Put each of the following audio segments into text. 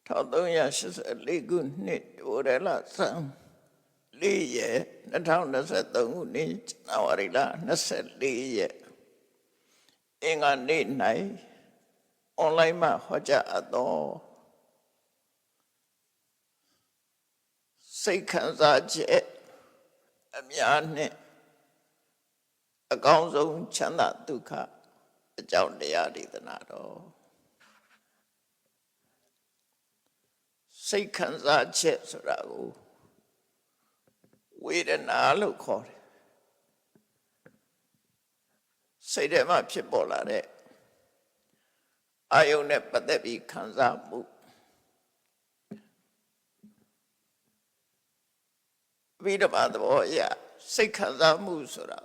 1384ခုနှစ်ဗိုလ်ရလဆန်း4ရက်2023ခုနှစ်ဇန်နဝါရီလ24ရက်အင်္ဂါနေ့၌အွန်လိုင်းမှာဟောကြားအပ်သောစိတ်ခံစားချက်အများနှင့်အကောင်းဆုံးချမ်းသာဒုက္ခအကြောင်းတရားဒေသနာတော်စိတ်ခံစားချက်ဆိုတာကိုဝေဒနာလို့ခေါ်တယ်စိတ်ထဲမှာဖြစ်ပေါ်လာတဲ့အာယုန်နဲ့ပတ်သက်ပြီးခံစားမှုဝိဓမာသဘောအရစိတ်ခံစားမှုဆိုတာ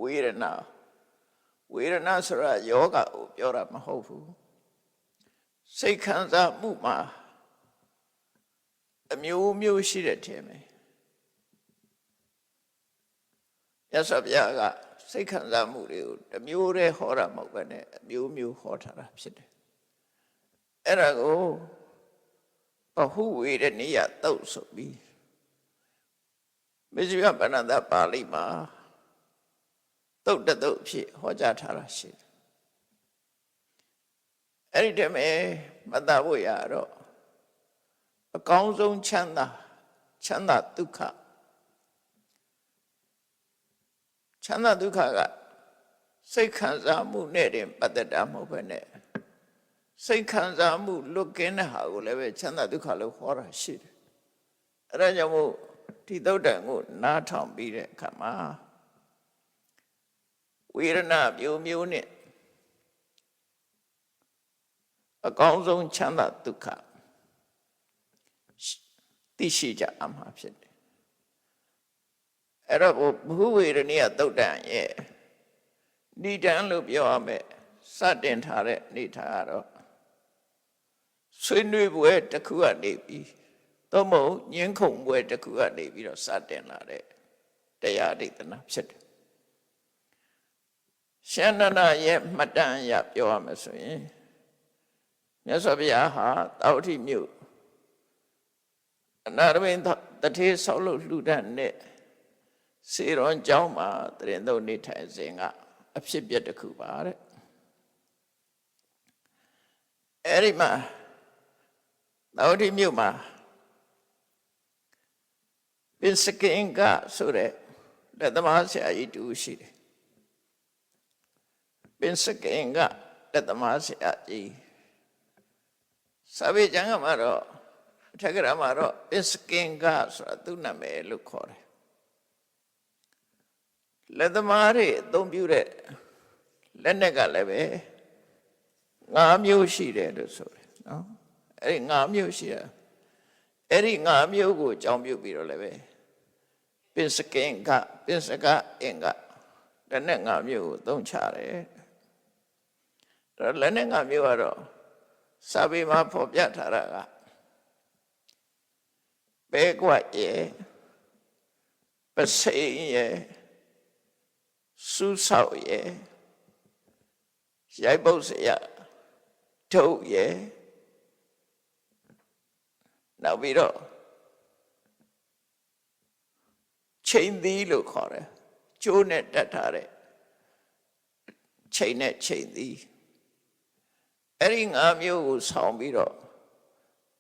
ဝေဒနာဆိုတာယောဂကိုပြောတာမဟုတ်ဘူးစိတ်ခံစားမှုမှာအမျိုးမျိုးရှိတဲ့ထင်မယ်ရသော်ဗျာကစိတ်ခံစားမှုတွေကိုတစ်မျိုးတည်းဟောတာမဟုတ်ဘဲနဲ့အမျိုးမျိုးဟောထားတာဖြစ်တယ်အဲ့ဒါကိုဘဟုဝေဒနိယသုတ်ဆိုပြီးမဇ္ဈိမပဏ္ဏပါဠိမှာသုတ်တုတ်ဖြစ်ဟောကြားထားတာရှိတယ်အဲ့ဒီတည်းမဲ့မတ္တဝိယတော့အကောင်းဆုံးချမ်းသာဒုက္ခချမ်းသာဒုက္ခကစိတ်ခံစားမှုနဲ့တင်ပတ်သက်တာမဟုတ်ဘဲနဲ့စိတ်ခံစားမှုလွတ်ကင်းတဲ့ဟာကိုလည်းပဲချမ်းသာဒုက္ခလို့ဟောတာရှိတယ်အဲဒါကြောင့်မို့ဒီသုတ်တန်ကိုနားထောင်ပြီးတဲ့အခါမှာဝေဒနာမျိုးမျိုးနဲ့အကောင်းဆုံးချမ်းသာဒုက္ခသိရှိကြအမှာဖြစ်တယ်အဲ့တော့ဘုဝေဒနိယသုတ်တန်ရဲ့ဏိဒံလို့ပြောရမယ်စတင်ထားတဲ့အနေထားကတော့ဆွေးနွေးပွဲတစ်ခုကနေပြီးသို့မဟုတ်ညှင်းခုန်ပွဲတစ်ခုကနေပြီးတော့စတင်လာတဲ့တရားဒေသနာဖြစ်တယ်ရှန္ဒနာရဲ့မှတ်တမ်းအရပြောရမယ်ဆိုရင်မြတ်စွာဘုရားဟာတောဋ္ဌိမြို့အနာရမင်းတထေဆောက်လုပ်လှူဒန်းတဲ့စေရွန်ကျောင်းမှာတရင်သုံးနေထိုင်စဉ်ကအဖြစ်ပြက်တစ်ခုပါတဲ့အဲ့ဒီမှာတောဋ္ဌိမြို့မှာပင်စကင်ကဆိုတဲ့လက်သမားဆရာကြီးတူရှိတယ်ပင်စကင်ကလက်သမားဆရာကြီးစာပေကျမ်းကမှာတော့အထက်ကရာမှာတော့ပင်စကင်ကဆိုတာသူ့နာမည်လို့ခေါ်တယ်လက်သမားတွေအသုံးပြုတဲ့လက်နဲ့ကလည်းပဲ5မျိုးရှိတယ်လို့ဆိုတယ်နော်အဲ့ဒီ5မျိုးရှိတယ်အဲ့ဒီ5မျိုးကိုအကြောင်းပြုပြီးတော့လည်းပဲပင်စကင်ကပင်စကအင်ကလက်နဲ့5မျိုးကိုသုံးချတယ်ဒါလက်နဲ့5မျိုးကတော့စာပေမှာဖော်ပြထားတာကပဲကွက်ရဲ့ပစိန်ရဲ့စူးဆောက်ရဲ့ရိုက်ပုတ်စရာထုတ်ရဲ့နောက်ပြီးတော့ချိန်သီးလို့ခေါ်တယ်ကျိုးနဲ့တက်ထားတဲ့ချိန်နဲ့ချိန်သီးအဲ့ဒီ5မျိုးကိုဆောင်းပြီးတော့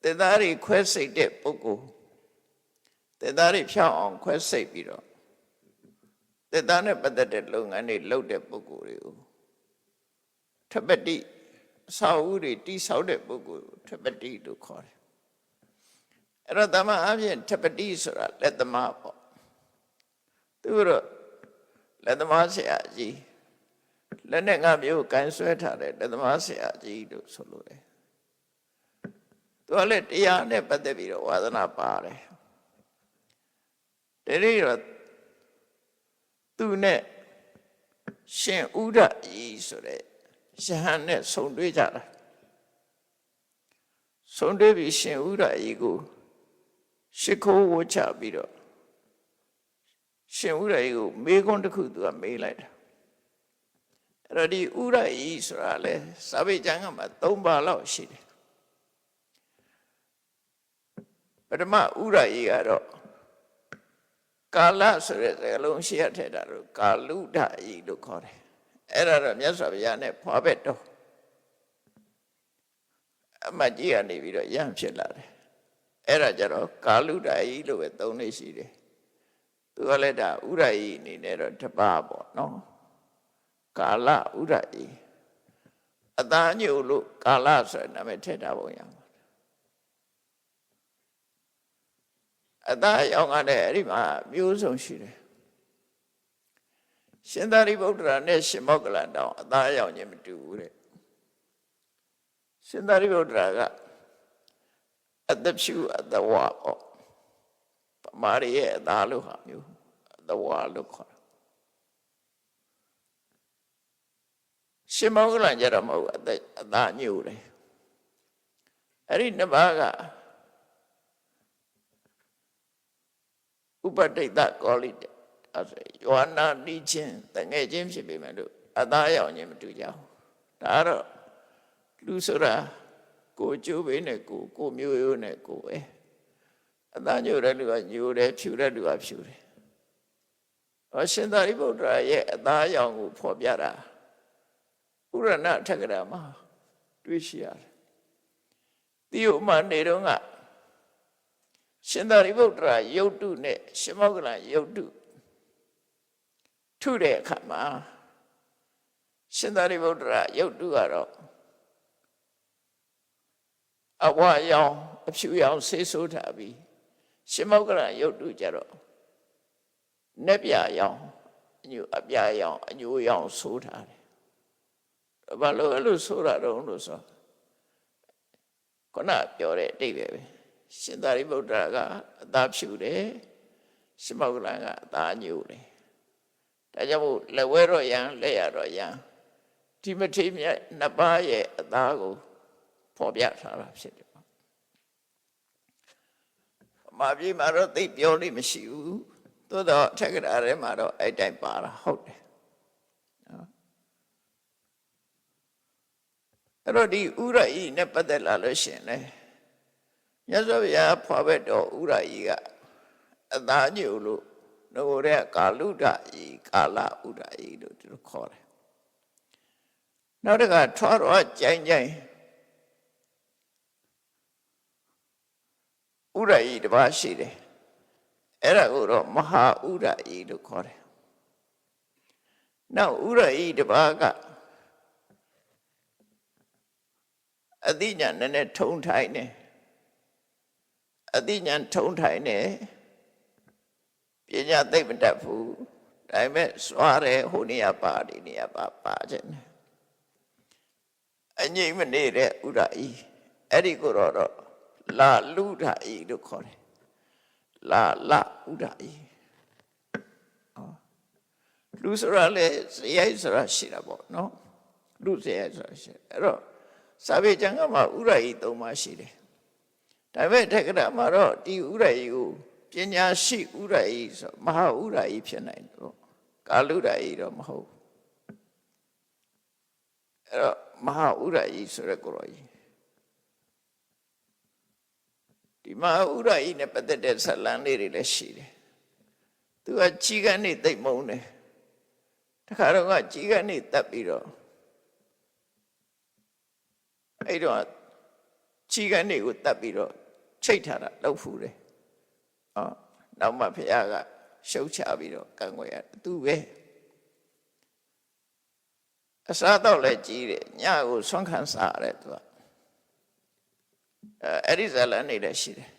တေသားတွေခွဲစိတ်တဲ့ပုဂ္ဂိုလ်တေသားတွေဖြောင်းအောင်ခွဲစိတ်ပြီးတော့တေသားနဲ့ပတ်သက်တဲ့လုပ်ငန်းတွေလုပ်တဲ့ပုဂ္ဂိုလ်တွေကိုထပတိအစာအုပ်တွေတိဆောက်တဲ့ပုဂ္ဂိုလ်ကိုထပတိလို့ခေါ်တယ်အဲ့တော့တမန်အပြင်ထပတိဆိုတာလက်သမားပေါ့သူတို့လက်သမားဆရာကြီးလက်နဲ့5မျိုးကိုင်ဆွဲထားတဲ့လက်သမားဆရာကြီးလို့ဆိုလို့တယ်သူကလည်းတရားနဲ့ပတ်သက်ပြီးတော့ဝါသနာပါတယ်တတိတော့သူနဲ့ရှင်ဥဒ္ဒကြီးဆိုတဲ့ယဟန်နဲ့ဆုံတွေ့ကြတာဆုံတွေ့ပြီးရှင်ဥဒ္ဒကြီးကိုရှ िख ိုးဝှချပြီးတော့ရှင်ဥဒ္ဒကြီးကိုမေးခွန်းတစ်ခုသူကမေးလိုက်တာအဲ့တော့ဒီဥဒ္ဒကြီးဆိုတာလဲစာပေကျမ်းကမှာ3ပါလောက်ရှိတယ် ပထမဥရယီကတော့ကာလဆိုတဲ့စကားလုံးရှေ့ရထည့်တာလို့ကာလုဒယီလို့ခေါ်တယ်အဲ့ဒါတော့မြတ်စွာဘုရားနဲ့ဖွာဘက်တော်အမတ်ကြီးကနေပြီးတော့ရဟန်းဖြစ်လာတယ်အဲ့ဒါကြတော့ကာလုဒယီလို့ပဲသုံးနေရှိတယ်သူကလည်းဒါဥရယီအနေနဲ့တော့တပါးပေါ့နော်ကာလဥရယီအသားညို့လို့ကာလဆိုတဲ့နာမည်ထည့်ထားပုံရမှာအသားရောင်ကလည်းအဲ့ဒီမှာမျိုးစုံရှိတယ်ရှင်သာရိပုတ္တရာနဲ့ရှင်မောဂလန်တောင်အသားရောင်ချင်းမတူဘူးတဲ့ရှင်သာရိပုတ္တရာကအသက်ဖြူအသဝပေါ့ပမာရီရဲ့အသားလို့ဟာမျိုးအသဝလို့ခေါ်တာရှင်မောဂလန်ကြတော့မဟုတ်အသားညို့တယ်အဲ့ဒီနှစ်ပါးကဥပဋိတကောလိတအဲ့ဆိုယောနာတိချင်းတငယ်ချင်းဖြစ်ပေမဲ့လို့အသားရောင်ချင်းမတူကြဘူးဒါကတော့လူဆိုတာကိုကျိုးပေးနဲ့ကိုမျိုးရိုးနဲ့ကိုပဲအသားညိုတဲ့လူကညိုတယ်ဖြူတဲ့လူကဖြူတယ်ဟောရှင်သာရိပုတ္တရာရဲ့အသားရောင်ကိုဖော်ပြတာဥရဏထက္ကရာမှာတွေ့ရှိရတယ်ဒီဥမာနေတော့ကရှင်သာရိပုတ္တရာယုတ်တုနဲ့ရှင်မောဂလန်ယုတ်တုထုတဲ့အခါမှာရှင်သာရိပုတ္တရာယုတ်တုကတော့အဝါရောင်အဖြူရောင်ဆေးဆိုးထားပြီးရှင်မောဂလန်ယုတ်တုကြတော့နက်ပြရောင်အပြာရောင်အညိုရောင်ဆိုးထားတယ်ဘာလို့အဲ့လိုဆိုးတာတော့လို့ဆိုခုနပြောတဲ့အတိတ်ပဲရှင်သာရိပုတ္တရာကအသားဖြူတယ်ရှင်မောဂလန်ကအသားညိုတယ်ဒါကြောင့်မို့လက်ဝဲတော့ရန်လက်ရတော့ရန်ဒီမထေမြတ်နှစ်ပါးရဲ့အသားကိုဖော်ပြထားတာဖြစ်တယ်ပေါ့မာပြေမှာတော့သိပြောလို့မရှိဘူးသို့တော့ထက်ကရာထဲမှာတော့အဲ့တိုင်းပါတာဟုတ်တယ်နော်အဲ့တော့ဒီဥရယီနဲ့ပတ်သက်လာလို့ရှင်လေမြတ်စွာဘုရားဖွာဘက်တော်ဥရယီကအသားညို့လို့ငိုတဲ့ကာလုဒယီကာလဥရယီလို့သူတို့ခေါ်တယ်နောက်တစ်ခါထွားတော့ကြိုင်ကြိုင်ဥရယီတစ်ပါးရှိတယ်အဲ့ဒါကိုတော့မဟာဥရယီလို့ခေါ်တယ်နောက်ဥရယီတစ်ပါးကအသိဉာဏ်နဲ့ထုံထိုင်တယ်အသိဉာဏ်ထုံထိုင်တယ်ပညာသိမတတ်ဘူးဒါပေမဲ့စွာတယ်ဟိုနေရာပါဒီနေရာပါခြင်းအငြိမ့်မနေတဲ့ဥရယီအဲ့ဒီကိုတော့လာလူဒယီလို့ခေါ်တယ်လာဥဒယီလူဆိုတာလေဇယိုက်ဆိုတာရှိတာပေါ့နော်လူဇယိုက်ဆိုတာရှိအဲ့တော့စာပေကျမ်းကမှာဥရယီ၃ပါးရှိတယ်ဒါပေမဲ့ထက်ကရာမှာတော့ဒီဥရယီကိုပညာရှိဥရယီဆိုမဟာဥရယီဖြစ်နိုင်တယ်ပေါ့ကာလုဒယီတော့မဟုတ်အဲ့တော့မဟာဥရယီဆိုတဲ့ကိုရောကြီးဒီမဟာဥရယီနဲ့ပတ်သက်တဲ့ဇာလံလေးတွေလည်းရှိတယ်သူကကြီးကနေသိပ်မုန်းတယ်တခါတော့ကကြီးကနေတက်ပြီးတော့အဲ့တော့ကြီးကနေကိုတက်ပြီးတော့ချိတ်ထားတာလောက်ဖူးတယ်နောက်မှဖះကရှုပ်ချပြီးတော့ကံွယ်ရသူပဲအစားတော့လည်းကြီးတယ်ညကိုဆွမ်းခံစားရတယ်သူကအဲ့ဒီဇာလန်နေလည်းရှိတယ်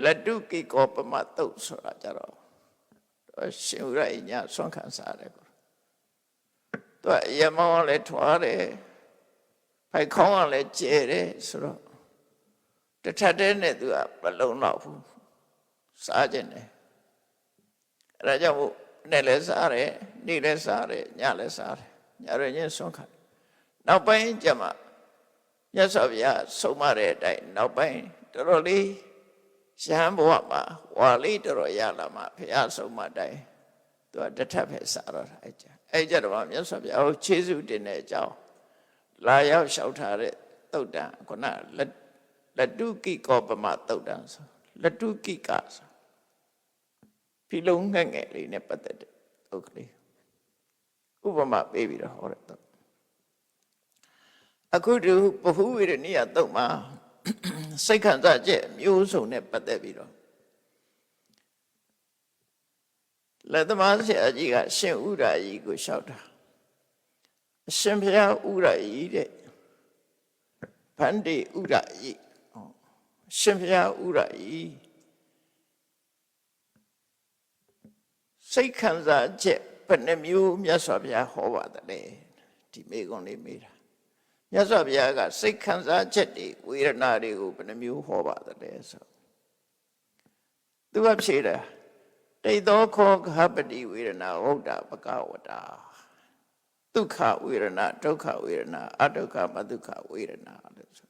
လက်တုကိကောပမတုတ်ဆိုတာကြတော့ရှင်ဥရယီညဆွမ်းခံစားရတယ်ကိုသူကရမောင်းလည်းထွားတယ်ဖိုက်ခေါင်းကလည်းကျဲတယ်ဆိုတော့တထက်တဲ့နဲ့သူကမလုံတော့ဘူးစားခြင်းတယ်အဲဒါကြောင့်မို့နဲ့လည်းစားတယ်နေ့လည်းစားတယ်ညလည်းစားတယ်ညရင်းချင်းဆွမ်းခံနောက်ပိုင်းကျမှမြတ်စွာဘုရားဆုံးမတဲ့အတိုင်းနောက်ပိုင်းတော်တော်လေးရဟန်းဘဝမှာဝါလေးတော်တော်ရလာမှဘုရားဆုံးမတိုင်းသူကတထက်ပဲစားတော့တာအဲ့ကြတော့မြတ်စွာဘုရားကိုခြေဆုတင်တဲ့အကြောင်းလာရောက်လျှောက်ထားတဲ့သုတ်တံခုနလက်တုကိကောပမသုတ်တံဆို လက်တုကိကဖီလုံးငှက်ငယ်လေးနဲ့ပတ်သက်တဲ့ဥက္ကလေးဥပမာပေးပြီးတော့ဟောတယ်တော့အခုဒီပဟုဝေရဏိယတုတ်မှာစိတ်ခံစားချက်မျိုးစုံနဲ့ပတ်သက်ပြီးတော့လက်သမားဆရာကြီးကရှင်ဥဒ္ဒရာကြီးကိုလျှောက်တာအရှင်ဘုရားဥဒ္ဒရာကြီးတဲ့ဗန္တိဥဒ္ဒရာကြီးရှင်ဘုရားဥဒ္ဒရာကြီးစိတ်ခံစားချက်ဘယ်နှမျိုးမြတ်စွာဘုရားဟောပါတယ်ဒီမေကွန်လေးမေးတာမြတ်စွာဘုရားကစိတ်ခံစားချက်တွေဝေဒနာတွေကိုဘယ်နှမျိုးဟောပါတယ်ဆိုသူကဖြေတာတိတ်သောခောခပတိဝေဒနာဝုဒ္ဓပကဝတာဒုက္ခဝေဒနာဒုက္ခဝေဒနာအဒုက္ခမဒုက္ခဝေဒနာလို့ဆို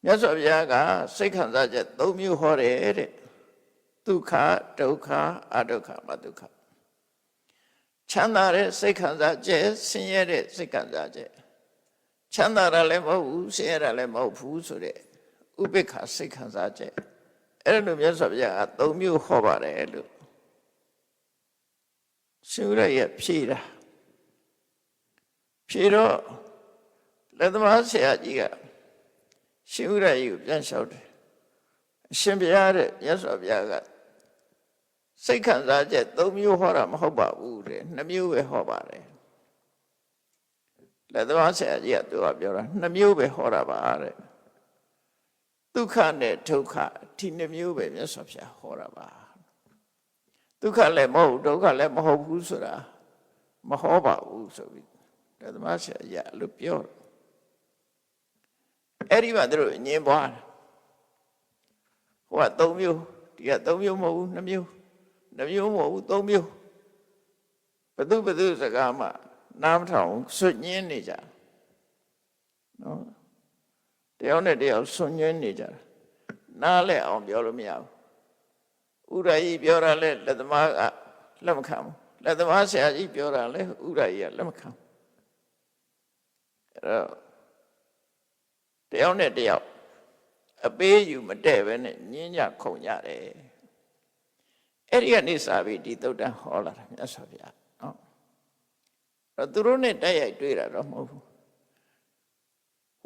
မြတ်စွာဘုရားကစိတ်ခံစားချက်၃မျိုးဟောတယ်တဲ့ဒုက္ခဒုက္ခအဒုက္ခမဒုက္ခချမ်းသာတဲ့စိတ်ခံစားချက်ဆင်းရဲတဲ့စိတ်ခံစားချက်ချမ်းသာတာလည်းမဟုတ်ဘူးဆင်းရဲတာလည်းမဟုတ်ဘူးဆိုတဲ့ဥပိ္ပခစိတ်ခံစားချက်အဲ့လိုမြတ်စွာဘုရားက၃မျိုးဟောပါတယ်လို့ရှင်ဥဒ္ဒရာဖြေတာဖြေတော့လက်သမားဆရာကြီးကရှင်ဥဒ္ဒရာကြီးကိုပြန်လျှောက်တယ်အရှင်ဘုရားတဲ့မြတ်စွာဘုရားကစိတ်ခံစားချက်၃မျိုးဟောတာမဟုတ်ပါဘူးတဲ့2မျိုးပဲဟောပါတယ်လက်သမားဆရာကြီးကသူကပြောတာ2မျိုးပဲဟောတာပါတဲ့ဒုက္ခနဲ့ဒုက္ခဒီ2မျိုးပဲမြတ်စွာဘုရားဟောတာပါဒုက္ခလည်းမဟုတ်ဒုက္ခလည်းမဟုတ်ဘူးဆိုတာမဟောပါဘူးဆိုပြီးလက်သမားဆရာကြီးကလို့ပြောတယ်အဲ့ဒီမှာသူတို့ညင်ပွားဟိုက3မျိုးဒီက3မျိုးမဟုတ်ဘူး2မျိုး2မျိုးမဟုတ်ဘူး3မျိုးဘသူစကားမှနားမထောင်ဆွညင်းနေကြနော်တယောက်နဲ့တယောက်ဆွညင်းနေကြနားလဲအောင်ပြောလို့မရဘူးဥဒ္ဒရာကြီးပြောတာလဲလက်သမားကလက်မခံဘူးလက်သမားဆရာကြီးပြောတာလဲဥဒ္ဒရာကြီးကလက်မခံအဲ့တော့တယောက်နဲ့တယောက်အပေးယူမတည့်ပဲနဲ့ညင်းညခုန်ကြတယ်အဲ့ဒီကနေစပြီးဒီသုတ်တန်ဟောလာတာမြတ်စွာဘုရားနော်အဲ့သူတို့နဲ့တိုက်ရိုက်တွေ့တာတော့မဟုတ်ဘူး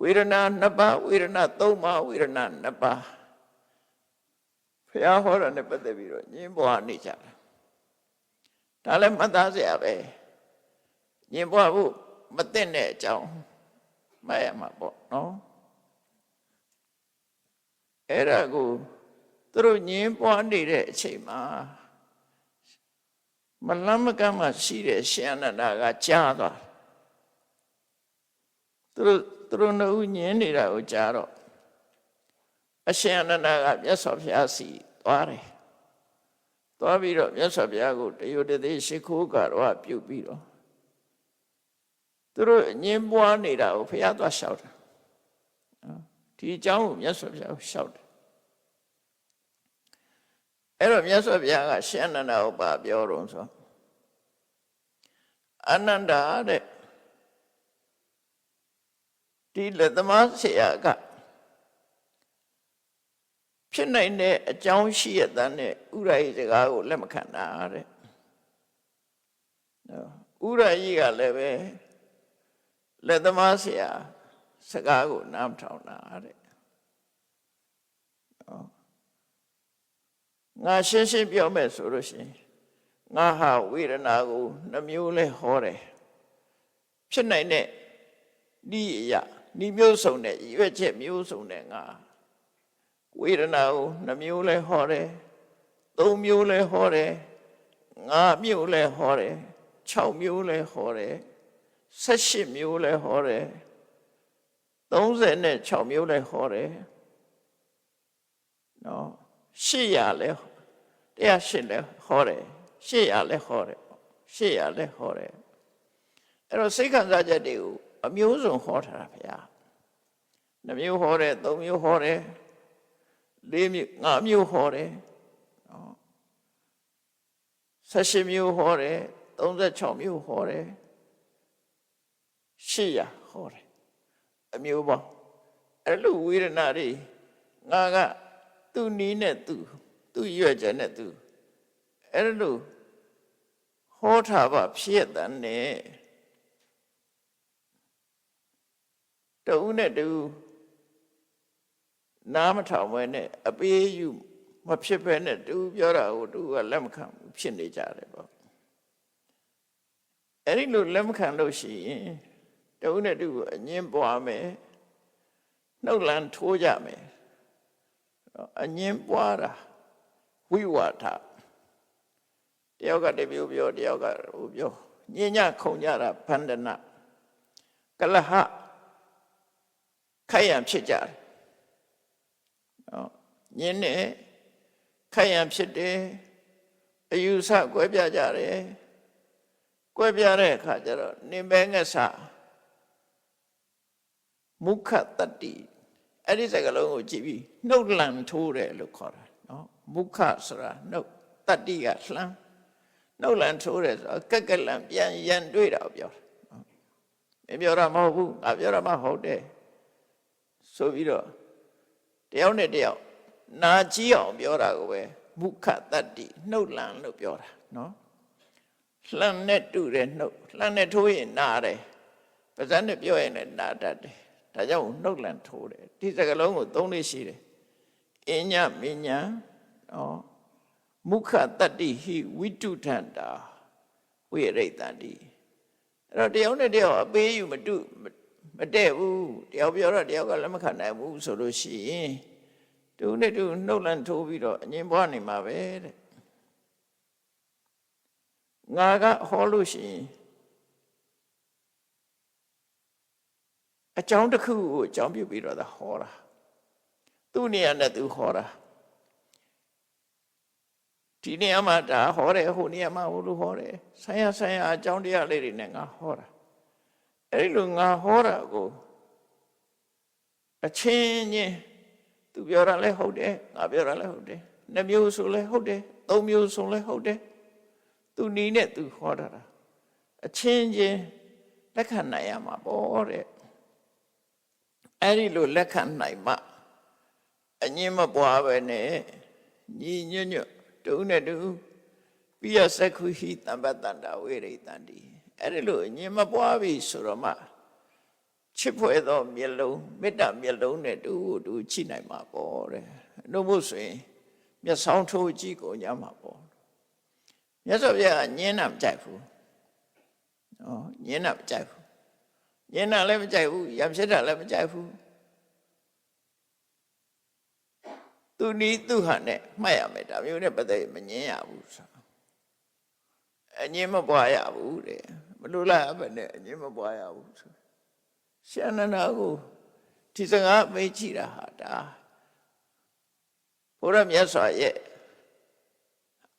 ဝေဒနာ2ပါးဝေဒနာ3ပါးဝေဒနာ2ပါးဘုရားဟောတာနဲ့ပတ်သက်ပြီးတော့ညင်းပွားနေကြတာဒါလည်းမှတ်သားစရာပဲညင်းပွားဖို့မသိတဲ့အကြောင်းမှတ်ရမှာပေါ့နော်အဲ့ဒါကိုသူတို့ညင်းပွားနေတဲ့အချိန်မှာမလမ်းမကမ်းမှာရှိတဲ့ရှင်အနန္ဒာကကြားသွားသူတို့နှုတ်ညင်းနေတာကိုကြားတော့အရှင်အနန္ဒာကမြတ်စွာဘုရားစီသွားတယ်သွားပြီးတော့မြတ်စွာဘုရားကိုတယုတသေးရှိခိုးကတော့ပြုတ်ပြီးတော့သူတို့ညင်းပွားနေတာကိုဘုရားသွားလျှောက်တာဒီအကြောင်းကိုမြတ်စွာဘုရားကိုလျှောက်တယ်အဲ့တော့မြတ်စွာဘုရားကရှင်အနန္ဒာကိုပါပြောတော့ဆိုအနန္ဒာတဲ့ဒီလက်သမားဆရာကဖြစ်နိုင်တဲ့အကြောင်းရှိရတဲ့နဲ့ဥရရဲ့စကားကိုလက်မခံတာတဲ့ဥရကြီးကလည်းပဲလက်သမားဆရာစကားကိုနားမထောင်တာတဲ့ငါရှင်းရှင်းပြောမယ်ဆိုလို့ရှိရင်ငါဟာဝေဒနာကို2မျိုးလဲဟောတယ်ဖြစ်နိုင်တဲ့ဤအရာဤမျိုးစုံတဲ့ရွက်ချက်မျိုးစုံတဲ့ငါဝေဒနာကို2မျိုးလဲဟောတယ်3မျိုးလဲဟောတယ်5မျိုးလဲဟောတယ်6မျိုးလဲဟောတယ်18မျိုးလဲဟောတယ်36မျိုးလဲဟောတယ်နော်800လဲ108လဲဟောတယ်800လဲဟောတယ်800လဲဟောတယ်အဲ့တော့စိတ်ခံစားချက်တွေကိုအမျိုးစုံဟောထားတာဗျာ2မျိုးဟောတယ်3မျိုးဟောတယ်4မျိုး5မျိုးဟောတယ်နော်18မျိုးဟောတယ်36မျိုးဟောတယ်800ဟောတယ်အမျိုးပေါင်းအဲ့လိုဝေဒနာတွေငါက သူ့နီးနဲ့သူ့ရွက်ချက်နဲ့သူအဲ့လိုဟောထားပါဖြစ်တဲ့နဲ့တူနဲ့တူနားမထောင်မဲနဲ့အပေးယူမဖြစ်ပဲနဲ့တူပြောတာကိုတူကလက်မခံဘူးဖြစ်နေကြတယ်ပေါ့အဲ့ဒီလိုလက်မခံလို့ရှိရင်တူနဲ့တူအငင်းပွားမယ်နှုတ်လန်းထိုးကြမယ်အငင်းပွားတာဝိဝါဒတယောက်ကတပြောပြောတယောက်ကဟိုပြောညဉ့်ညခုံကြတာဗန္ဒနာကလဟခိုက်ရန်ဖြစ်ကြတယ်ညဉ့်နဲ့ခိုက်ရန်ဖြစ်တယ်အယူဆကွဲပြားကြတယ်ကွဲပြားတဲ့အခါကျတော့နိမဲငဆမုခတတ္တိအဲ့ဒီစကားလုံးကိုကြည့်ပြီးနှုတ်လန်ထိုးတယ်လို့ခေါ်တာနော်မုခဆိုတာနှုတ်တတ္တိကလှမ်းနှုတ်လန်ထိုးတယ်ဆိုတော့ကလန်ပြန်ရန်တွေ့တာပြောတာမပြောတာမဟုတ်ဘူးငါပြောတာမှဟုတ်တယ်ဆိုပြီးတော့တယောက်နဲ့တယောက်နာကြည့်အောင်ပြောတာကိုပဲမုခတတ္တိနှုတ်လန်လို့ပြောတာနော်လှမ်းနဲ့တူတယ်နှုတ်လှမ်းနဲ့ထိုးရင်နာတယ်ပါးစပ်နဲ့ပြောရင်လည်းနာတတ်တယ်ဒါကြောင့်နှုတ်လန်ထိုးတယ်ဒီစကားလုံးကိုသုံးလေးရှိတယ်အညမညာနော်မုခတတ္တိဟိဝိတုထန္တာဝိရိတ္တတိအဲ့တော့တယောက်နဲ့တယောက်အပေးယူမတဲ့ဘူးတယောက်ပြောတော့တယောက်ကလက်မခံနိုင်ဘူးဆိုလို့ရှိရင်တူနဲ့တူနှုတ်လန်ထိုးပြီးတော့အငင်းပွားနေမှာပဲတဲ့ငါကဟောလို့ရှိရင်အကြောင်းတစ်ခုကိုအကြောင်းပြုပြီးတော့ဟောတာသူ့နေရာနဲ့သူဟောတာဒီနေရာမှာဒါဟောတယ်ဟိုနေရာမှာဟိုလိုဟောတယ်ဆိုင်ရာအကြောင်းတရားလေးတွေနဲ့ငါဟောတာအဲ့ဒီလိုငါဟောတာကိုအချင်းချင်းသူပြောတာလည်းဟုတ်တယ်ငါပြောတာလည်းဟုတ်တယ်နှစ်မျိုးဆိုလည်းဟုတ်တယ်သုံးမျိုးဆိုလည်းဟုတ်တယ်သူနီးနဲ့သူဟောတာအချင်းချင်းလက်ခံနိုင်ရမှာပေါ့တဲ့အဲ့ဒီလိုလက်ခံနိုင်မှအငင်းမပွားပဲနဲ့ညီညွတ်ညွတ်တူနဲ့တူပိယစက္ခုဟိတမ္ပတ္တဝေရိတန္တိအဲ့ဒီလိုအငင်းမပွားပြီဆိုတော့မှချစ်ဖွယ်သောမျက်လုံးမေတ္တာမျက်လုံးနဲ့တူချိနိုင်မှာပေါ့တဲ့နှုတ်ဖို့ဆိုရင်မျက်စောင်းထိုးကြည့်ကုန်ကြမှာပေါ့မြတ်စွာဘုရားကညင်းတာမကြိုက်ဘူးနော်ညင်းတာမကြိုက်ဘူးညင်းတာလည်းမကြိုက်ဘူးရံဖြစ်တာလည်းမကြိုက်ဘူးသူနီးသူ့ဟာနဲ့မှတ်ရမယ်ဒါမျိုးနဲ့ပတ်သက်မညင်းရဘူးဆိုအငင်းမပွားရဘူးတဲ့မလို့လားဘယ်နဲ့အငင်းမပွားရဘူးဆိုရှင်အနန္ဒာကိုဒီစကားမေးကြည့်တာဟာဒါဘုရားမြတ်စွာရဲ့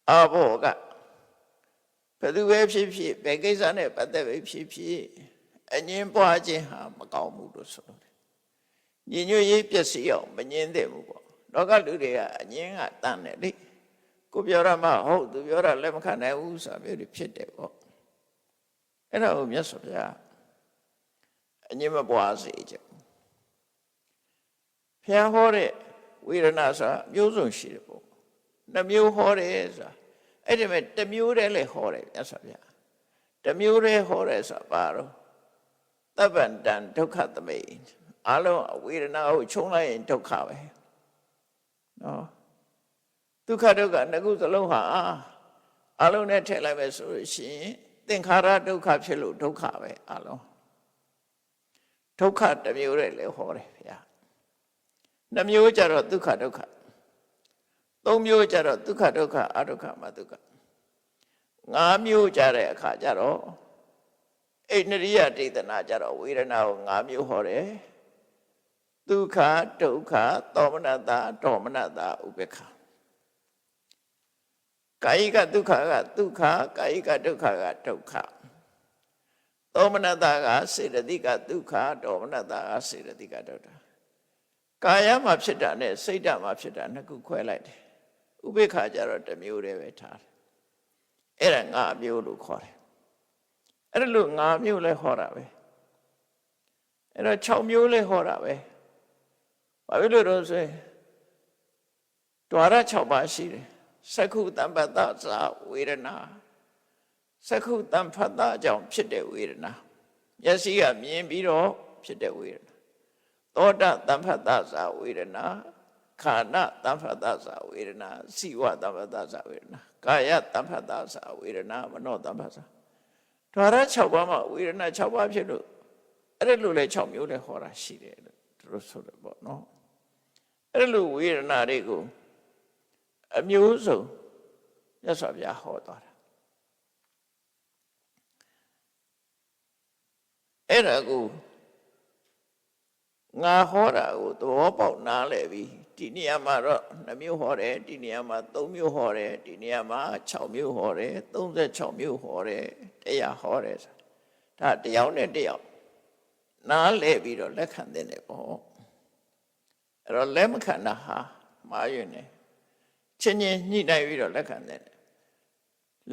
အာဘောကဘယ်သူပဲဖြစ်ဖြစ်ဘယ်ကိစ္စနဲ့ပတ်သက်ပဲဖြစ်ဖြစ်အငင်းပွားခြင်းဟာမကောင်းဘူးလို့ဆိုတယ်ညညွတ်ရေးပျက်စီးအောင်မငင်းသင့်ဘူးပေါ့လောကလူတွေကအငင်းကတန်တယ်လေကိုပြောရမှဟုတ်သူပြောတာလက်မခံနိုင်ဘူးဆိုတာမျိုးတွေဖြစ်တယ်ပေါ့အဲ့ဒါကိုမြတ်စွာဘုရားအငင်းမပွားစေချင်ဘုရားဟောတဲ့ဝေဒနာဆိုတာမျိုးစုံရှိတယ်ပေါ့နှမျိုးဟောတယ်ဆိုတာအဲ့ဒီမဲ့တစ်မျိုးတည်းလည်းဟောတယ်မြတ်စွာဘုရားတစ်မျိုးတည်းဟောတယ်ဆိုတာဘာလို့သဗ္ဗန္တံဒုက္ခသမိတ်အလုံးဝေဒနာကိုခြုံလိုက်ရင်ဒုက္ခပဲနော်ဒုက္ခနှစ်ခုစလုံးဟာအလုံးနဲ့ထည့်လိုက်မယ်ဆိုလို့ရှိရင်သင်္ခါရဒုက္ခဖြစ်လို့ဒုက္ခပဲအလုံးဒုက္ခတစ်မျိုးတည်းလည်းဟောတယ်ဗျာနှစ်မျိုးကြတော့ဒုက္ခသုံးမျိုးကြတော့ဒုက္ခအဒုက္ခမဒုက္ခငါးမျိုးကြတဲ့အခါကြတော့ဣန္ဒြိယဒေသနာကြတော့ဝေဒနာကိုငါးမျိုးဟောတယ်ဒုက္ခဒုက္ခသောမနတဒေါမနတဥပေက္ခကာယိကဒုက္ခကဒုက္ခကာယိကဒုက္ခကဒုက္ခသောမနတကစေတသိကဒုက္ခဒေါမနတကစေတသိကဒုက္ခကာယမှာဖြစ်တာနဲ့စိတ်ဓာတ်မှာဖြစ်တာနှစ်ခုခွဲလိုက်တယ်ဥပေက္ခကြတော့တစ်မျိုးတည်းပဲထားတယ်အဲ့ဒါငါးမျိုးလို့ခေါ်တယ်အဲ့ဒါလို့ငါးမျိုးလဲဟောတာပဲအဲ့တော့6မျိုးလဲဟောတာပဲဘာဖြစ်လို့တော့ဆိုရင် ဒွါရ6ပါးရှိတယ်စက္ခုတံပတ္တဇာဝေဒနာစက္ခုတံဖတ်တာကြောင့်ဖြစ်တဲ့ဝေဒနာမျက်စိကမြင်ပြီးတော့ဖြစ်တဲ့ဝေဒနာသောတတံဖတ်တာဇာဝေဒနာခန္ဓာတံဖတ်တာဇာဝေဒနာစိဝတံဖတ်တာဇာဝေဒနာကာယတံဖတ်တာဇာဝေဒနာမနောတံဖတ်တာဒွါရ6ပါးမှာဝေဒနာ6ပါးဖြစ်လို့အဲ့လိုလဲ6မျိုးလဲဟောတာရှိတယ်လို့သူတို့ဆိုတယ်ပေါ့နော်အဲ့လိုဝေဒနာတွေကိုအမျိုးစုံမြတ်စွာဘုရားဟောသွားတာအဲ့ဒါကိုငါဟောတာကိုသဘောပေါက်နားလည်ပြီးဒီနေရာမှာတော့2မျိုးဟောတယ်ဒီနေရာမှာ3မျိုးဟောတယ်ဒီနေရာမှာ6မျိုးဟောတယ်36မျိုးဟောတယ်တရားဟောတယ်ဒါတယောက်နဲ့တယောက်နားလည်ပြီးတော့လက်ခံတဲ့နေပေါ့အဲ့တော့လက်မခံတာဟာမှားယွင်းနေချင်းချင်းညှိနှိုင်းပြီးတော့လက်ခံတဲ့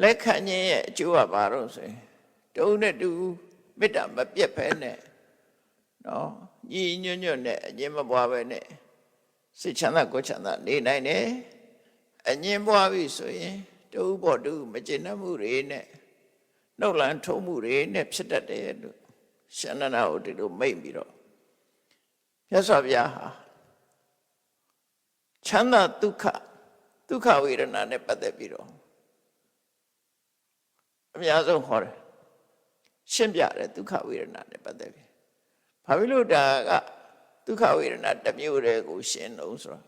လက်ခံခြင်းရဲ့အကျိုးကဘာလို့ဆိုရင်တုံးနဲ့တူမေတ္တာမပြတ်ဖဲနဲ့နော်ညီညွတ်ညွတ်နဲ့အငြင်းမပွားပဲနဲ့စိတ်ချမ်းသာကိုယ်ချမ်းသာနေနိုင်တယ်အငြင်းပွားပြီဆိုရင်တူပေါ်တူမကျေနပ်မှုတွေနဲ့နှုတ်လန်းထုံးမှုတွေနဲ့ဖြစ်တတ်တယ်လို့ရှင်နန္ဒကိုဒီလိုမိတ်ပြီးတော့မြတ်စွာဘုရားဟာချမ်းသာဒုက္ခဝေဒနာနဲ့ပတ်သက်ပြီးတော့အများဆုံးဟောတယ်ရှင်းပြတယ်ဒုက္ခဝေဒနာနဲ့ပတ်သက်ပြီးဘာဖြစ်လို့ဒါကဒုက္ခဝေဒနာတစ်မျိုးတည်းကိုရှင်းလို့ဆိုတော့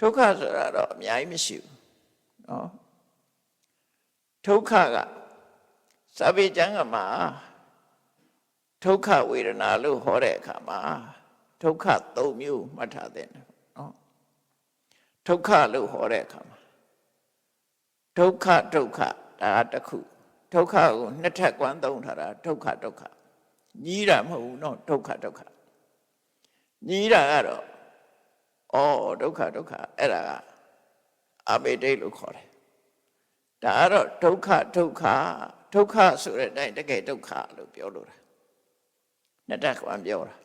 ဒုက္ခဆိုတာတော့အများကြီးမရှိဘူးနော်ဒုက္ခကစာပေကျမ်းကမှာဒုက္ခဝေဒနာလို့ဟောတဲ့အခါမှာဒုက္ခ3မျိုးမှတ်ထားတဲ့နော်ဒုက္ခလို့ဟောတဲ့အခါမှာဒုက္ခဒါတစ်ခုဒုက္ခကိုနှစ်ထပ်ကွမ်းသုံးထားတာဒုက္ခညီးတာမဟုတ်ဘူးနော်ဒုက္ခညီးတာကတော့ဒုက္ခအဲ့ဒါကအဘိဓိလို့ခေါ်တယ်ဒါကတော့ဒုက္ခဆိုတဲ့အတိုင်းတကယ်ဒုက္ခလို့ပြောလို့တာနှစ်ထပ်ကွမ်းပြောတာ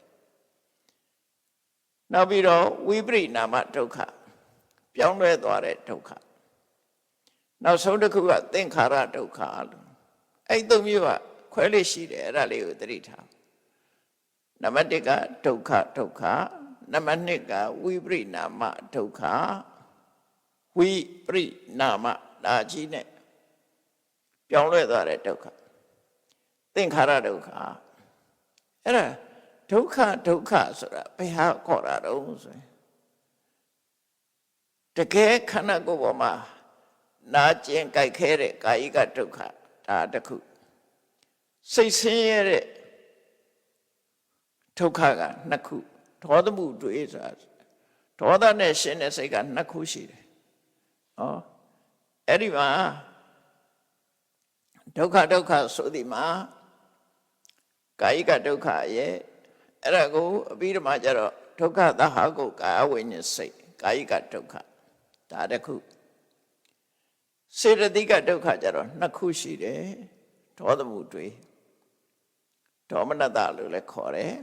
နောက်ပြီးတော့ဝိပရိနာမဒုက္ခပြောင်းလဲသွားတဲ့ဒုက္ခနောက်ဆုံးတစ်ခုကသင်္ခါရဒုက္ခလို့အဲ့သုံးမျိုးကခွဲလေးရှိတယ်အဲ့ဒါလေးကိုသတိထားနံပါတ်1ကဒုက္ခနံပါတ်2ကဝိပရိနာမဒုက္ခဝိပရိနာမဒါကြီးနဲ့ပြောင်းလဲသွားတဲ့ဒုက္ခသင်္ခါရဒုက္ခအဲ့ဒါဒုက္ခဆိုတာဘယ်ဟာခေါ်တာတော့ဆိုရင်တကယ်ခန္ဓာကိုယ်ပေါ်မှာနာကျင်ကြိုက်ခဲတဲ့ကာယကဒုက္ခဒါတစ်ခုစိတ်ဆင်းရဲတဲ့ဒုက္ခက2ခုဒေါသမှုတွေဆိုတာဒေါသနဲ့ရှင်တဲ့စိတ်က2ခုရှိတယ်အဲ့ဒီမှာဒုက္ခဆိုဒီမှာကာယကဒုက္ခရဲ့အဲ့ဒါကိုအပြီးတော့မှကျတော့ဒုက္ခသဟကိုကာယဝိညာဉ်စိတ်ကာယကဒုက္ခဒါတစ်ခုစေတသိကဒုက္ခကျတော့2ခုရှိတယ်ဒေါသမှုတွေဒေါမနတလို့လည်းခေါ်တယ်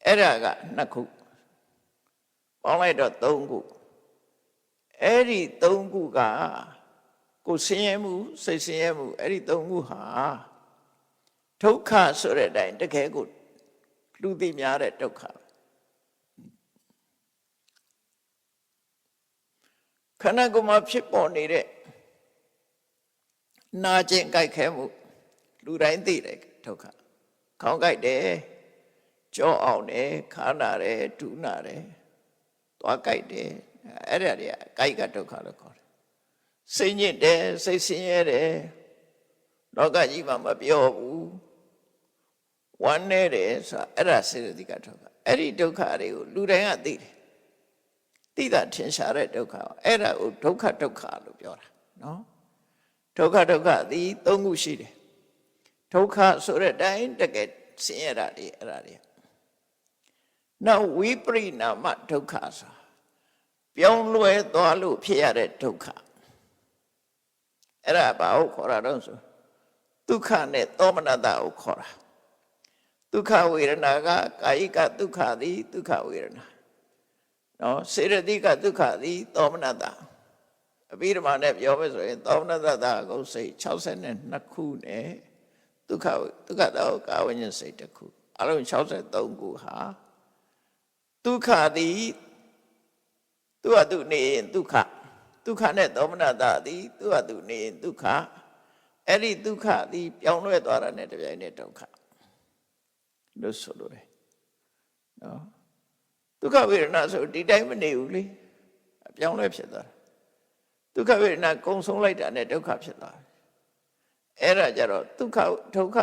အဲ့ဒါက2ခုပေါင်းလိုက်တော့3ခုအဲ့ဒီ3ခုကကိုယ်ဆင်းရဲမှုစိတ်ဆင်းရဲမှုအဲ့ဒီ3ခုဟာဒုက္ခဆိုတဲ့အတိုင်းတကယ်ကိုလူသိများတဲ့ဒုက္ခခန္ဓာကိုယ်မှာဖြစ်ပေါ်နေတဲ့နာကျင်ကြိုက်ခဲမှုလူတိုင်းသိတယ်ဒုက္ခခေါင်းကြိုက်တယ်ကြောအောင်တယ်ခါနာတယ်ဒူးနာတယ်သွားကြိုက်တယ်အဲ့ဒါတွေကကာယကဒုက္ခလို့ခေါ်တယ်စိတ်ညစ်တယ်စိတ်ဆင်းရဲတယ်လောကကြီးမှာမပြောဘူးဝမ်းနေတယ်ဆိုတာအဲ့ဒါစေတသိကဒုက္ခအဲ့ဒီဒုက္ခတွေကိုလူတိုင်းကသိတယ်သိတာထင်ရှားတဲ့ဒုက္ခအဲ့ဒါကိုဒုက္ခလို့ပြောတာနော်ဒုက္ခသည်3ခုရှိတယ်ဒုက္ခဆိုတဲ့အတိုင်းတကယ်ဆင်းရဲတာတွေအဲ့ဒါတွေနောက်ဝိပရိနာမဒုက္ခဆိုပြောင်းလဲသွားလို့ဖြစ်ရတဲ့ဒုက္ခအဲ့ဒါဘာကိုခေါ်တာတော့ဆိုဒုက္ခနဲ့သောမနတကိုခေါ်တာဒုက္ခဝေဒနာကကာယကဒုက္ခသည်ဒုက္ခဝေဒနာ နော်စေရတိကဒုက္ခသည်သောမနတအဘိဓမ္မာနဲ့ပြောမယ်ဆိုရင်သောမနတတာအကုန်စိတ်62ခုနဲ့ဒုက္ခတောကာဝဉ္ဇဉ်စိတ်တစ်ခုအလုံး63ခုဟာဒုက္ခသည်သူ့ဟာသူနေရင်ဒုက္ခနဲ့သောမနတသည်သူ့ဟာသူနေရင်ဒုက္ခအဲ့ဒီဒုက္ခသည်ပြောင်းလဲသွားတာနဲ့တပြိုင်နက်ဒုက္ခလို့ဆိုလိုတယ်နော်ဒုက္ခဝေဒနာဆိုဒီတိုင်းမနေဘူးလေအပြောင်းလဲဖြစ်သွားတာဒုက္ခဝေဒနာကုံဆုံးလိုက်တာနဲ့ဒုက္ခဖြစ်သွားတယ်အဲ့ဒါကြတော့ဒုက္ခဒုက္ခ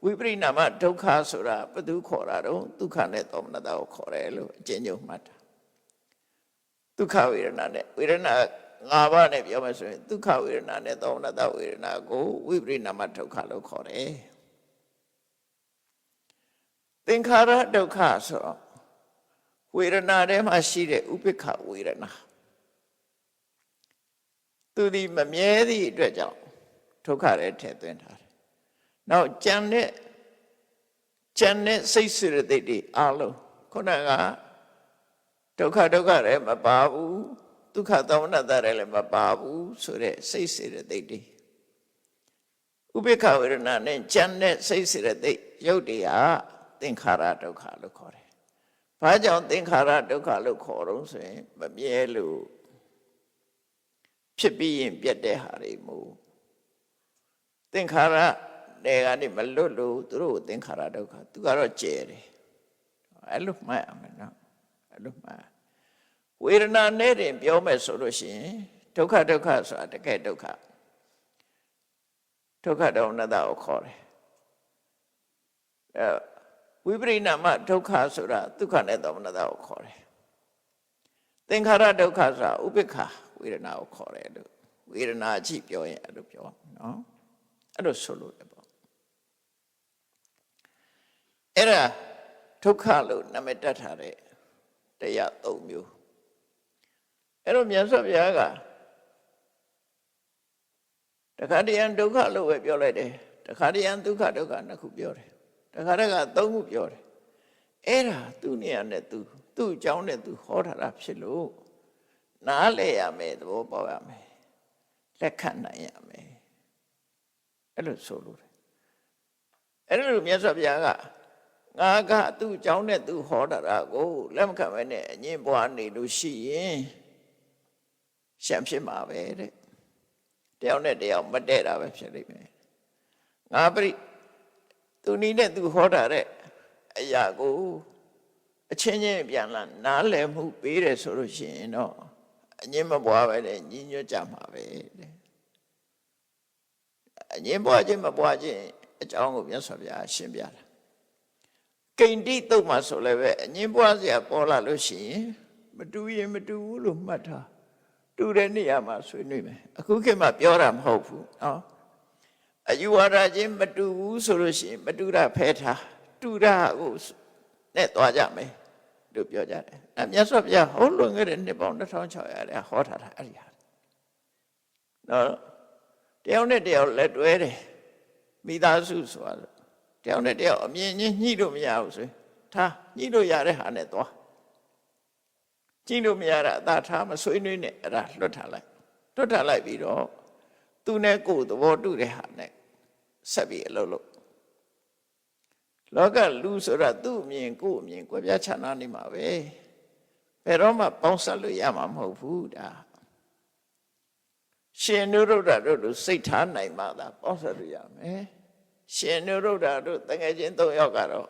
ဝေပရိနာမဒုက္ခဆိုတာဘယ်သူခေါ်တာတော့ဒုက္ခနဲ့သောမနတကိုခေါ်တယ်လို့အကျဉ်းချုပ်မှတ်တာဒုက္ခဝေဒနာနဲ့ဝေဒနာ5ပါးနဲ့ပြောမယ်ဆိုရင်ဒုက္ခဝေဒနာနဲ့သောမနတဝေဒနာကိုဝိပရိနာမဒုက္ခလို့ခေါ်တယ်သင်္ခါရဒုက္ခဆိုတော့ဝေဒနာထဲမှာရှိတဲ့ဥပိ္ပခဝေဒနာသူဒီမမြဲသည့်အတွက်ကြောင့်ဒုက္ခတွေထည့်သွင်းထားတယ်။နောက်ကြံတဲ့စိတ်စေတသိက်တွေအလုံးခုနကဒုက္ခတွေမပါဘူးဒုက္ခသောမနတတွေလည်းမပါဘူးဆိုတဲ့စိတ်စေတသိက်တွေဥပိ္ပခဝေဒနာနဲ့ကြံတဲ့စိတ်စေတသိက်ရုပ်တွေဟာသင်္ခါရဒုက္ခလို့ခေါ်တယ်။ဘာကြောင့်သင်္ခါရဒုက္ခလို့ခေါ်တော့ဆိုရင်မမြဲလို့ဖြစ်ပြီးရင်ပြတ်တဲ့ဟာတွေမို့သင်္ခါရတွေကနေမလွတ်လို့သူတို့သင်္ခါရဒုက္ခသူကတော့ကျဲတယ်အဲ့လိုမှတ်ရမယ်နော်အဲ့လိုမှတ်ဝေဒနာနဲ့တင်ပြောမယ်ဆိုလို့ရှိရင်ဒုက္ခဆိုတာတကယ်ဒုက္ခဒေါမနတကိုခေါ်တယ်ဝိပရိနာမဒုက္ခဆိုတာဒုက္ခနဲ့သောမနတကိုခေါ်တယ်သင်္ခါရဒုက္ခဆိုတာဥပိ္ပခဝေဒနာကိုခေါ်တယ်လို့ဝေဒနာကြည့်ပြောရင်အဲ့လိုပြောနော်အဲ့လိုဆိုလို့ရပေါ့အဲ့ဒါဒုက္ခလို့နာမည်တက်ထားတဲ့တရား၃မျိုးအဲ့တော့မြတ်စွာဘုရားကတခါတည်းဒုက္ခလို့ပဲပြောလိုက်တယ်တခါတည်းဒုက္ခနှစ်ခုပြောတယ်တခါတည်းက၃ခုပြောတယ်အဲ့ဒါသူ့နေရာနဲ့သူ့အကြောင်းနဲ့သူဟောထားတာဖြစ်လို့နားလည်ရမယ်သဘောပေါက်ရမယ်လက်ခံနိုင်ရမယ်အဲ့လိုဆိုလို့တယ်အဲ့လိုမြတ်စွာဘုရားကငါကသူ့အကြောင်းနဲ့သူဟောတာကိုလက်မခံဘဲနဲ့အငြင်းပွားနေလို့ရှိရင်ရှံဖြစ်မှာပဲတဲ့တယောက်နဲ့တယောက်မတည့်တာပဲဖြစ်လိမ့်မယ်ငါသူနီးနဲ့သူဟောတာတဲ့အရာကိုအချင်းချင်းပြန်လာနားလည်မှုပေးတယ်ဆိုလို့ရှိရင်တော့အငြင်းမပွားပဲနဲ့ညီညွတ်ကြမှာပဲတဲ့အငြင်းပွားခြင်းမပွားခြင်းအကြောင်းကိုမြတ်စွာဘုရားရှင်းပြတာကိန္တိတုတ်မှာဆိုလည်းပဲအငြင်းပွားစရာပေါ်လာလို့ရှိရင်မတူရင်မတူဘူးလို့မှတ်ထားတူတဲ့နေရာမှာဆွေးနွေးမယ်အခုခေတ်မှာပြောတာမဟုတ်ဘူးနော်အယူဝါဒချင်းမတူဘူးဆိုလို့ရှိရင်မတူတာဖဲထားတူတာကိုနဲ့သွားကြမယ်လို့ပြောကြတယ်အမြတ်စွာဘုရားဟောလွန်ခဲ့တဲ့နှစ်ပေါင်း2600တဲ့ဟောထားတာအဲ့ဒီဟာနော်တယောက်နဲ့တယောက်လက်တွဲတယ်မိသားစုဆိုတာတယောက်နဲ့တယောက်အမြင်ချင်းညှိလို့မရဘူးဆိုရင်ထားညှိလို့ရတဲ့ဟာနဲ့သွားကြည့်လို့မရတာအသာထားမဆွေးနွေးနဲ့အဲ့ဒါလွတ်ထားလိုက်ပြီးတော့သူနဲ့ကိုယ်သဘောတူတဲ့ဟာနဲ့ဆက်ပြီးအလုပ်လုပ်လောကလူဆိုတာသူ့အမြင်ကိုယ်အမြင်ကွဲပြားခြားနားနေမှာပဲဘယ်တော့မှပေါင်းစပ်လို့ရမှာမဟုတ်ဘူးဒါရှင်နုရုဒ္ဓတို့လိုစိတ်ထားနိုင်မှသာပေါင်းစပ်လို့ရမယ်ရှင်နုရုဒ္ဓတို့တကယ်ချင်း၃ယောက်ကတော့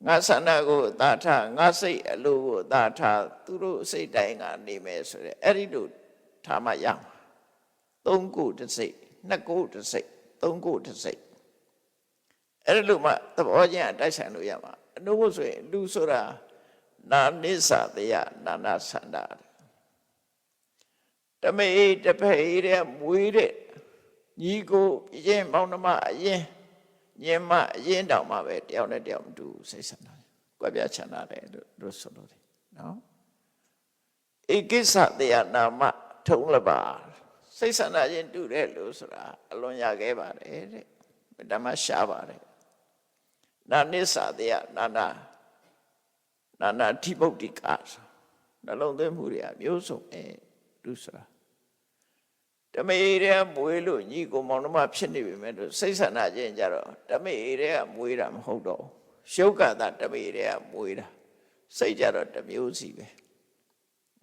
ငါဆန္ဒကိုသာထားငါစိတ်အလိုကိုသာထားသူတို့စိတ်တိုင်းကနေမယ်ဆိုတဲ့အဲ့ဒီလိုထားမှရမှာ၃ခုတစ်စိတ်၂ခုတစ်စိတ်၃ခုတစ်စိတ်အဲ့လိုမှသဘောချင်းအတိုက်ဆိုင်လို့ရမှာအနုဘုဆိုရင်လူဆိုတာနာနိစ္စတရားနာနာဆန္ဒတမေတဖေးတဲ့မွေးတဲ့ညီကိုပြင်းမောင်နှမအရင်ညင်မအရင်တောင်မှပဲတယောက်နဲ့တယောက်မတူစိတ်ဆန္ဒကွက်ပြချမ်းသာတယ်လို့ဆိုလို့တယ်နော်ဧကိစ္စတရားနာမထုံးလပါစိတ်ဆန္ဒချင်းတူတယ်လို့ဆိုတာအလွန်ရခဲ့ပါတယ်တဲ့ဓမ္မရှားပါတယ်နာနိစ္စတရားနာနာထိပုတ်တိက နှလုံးသွင်းမှုတွေမျိုးစုံလူဆိုတာဓမေတွေကမွေးလို့ညီကိုမောင်နှမဖြစ်နေပြီမဲ့လို့စိတ်ဆန္ဒချင်းကြတော့ဓမေတွေကမွေးတာမဟုတ်တော့ရှုပ်ကတာဓမေတွေကမွေးတာစိတ်ကြတော့တစ်မျိုးစီပဲ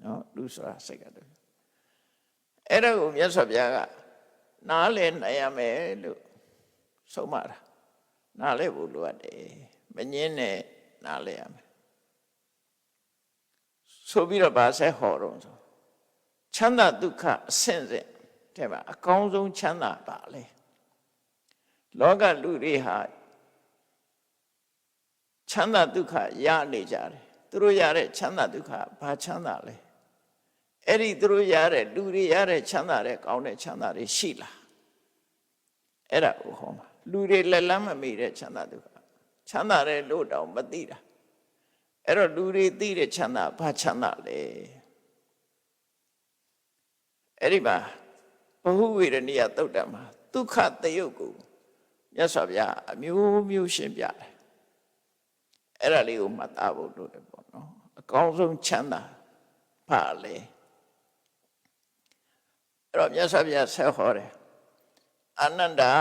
နော်လူဆိုတာစိတ်ကတည်းကအဲ့ဒါကိုမြတ်စွာဘုရားကနားလည်နိုင်ရမယ်လို့ဆုံးမတာနားလည်ဖို့လိုအပ်တယ်မငင်းနဲ့နားလည်ရမယ်ဆိုပြီးတော့ဗာဆက်ဟောတော့ဆိုချမ်းသာဒုက္ခအဆင့်ဆင့်တဲ့မှာအကောင်းဆုံးချမ်းသာပါလေလောကလူတွေဟာချမ်းသာဒုက္ခရနေကြတယ်သူတို့ရတဲ့ချမ်းသာဒုက္ခဘာချမ်းသာလဲအဲ့ဒီသူတို့ရတဲ့လူတွေရတဲ့ချမ်းသာတဲ့ကောင်းတဲ့ချမ်းသာတွေရှိလားအဲ့ဒါကိုဟောမှာလူတွေလက်လန်းမမီတဲ့ချမ်းသာဒုက္ခချမ်းသာတဲ့လို့တောင်မသိတာအဲ့တော့လူတွေသိတဲ့ချမ်းသာဘာချမ်းသာလဲအဲ့ဒီမှာဘဟုဝေရဏိယသုတ်တံမှာဒုက္ခတယုတ်ကိုမြတ်စွာဘုရားအမျိုးမျိုးရှင်းပြတယ်အဲ့ဒါလေးကိုမှတ်သားဖို့လိုတယ်ပေါ့နော်အကောင်းဆုံးချမ်းသာဘာလဲအဲ့တော့မြတ်စွာဘုရားဆက်ဟောတယ်အာနန္ဒာ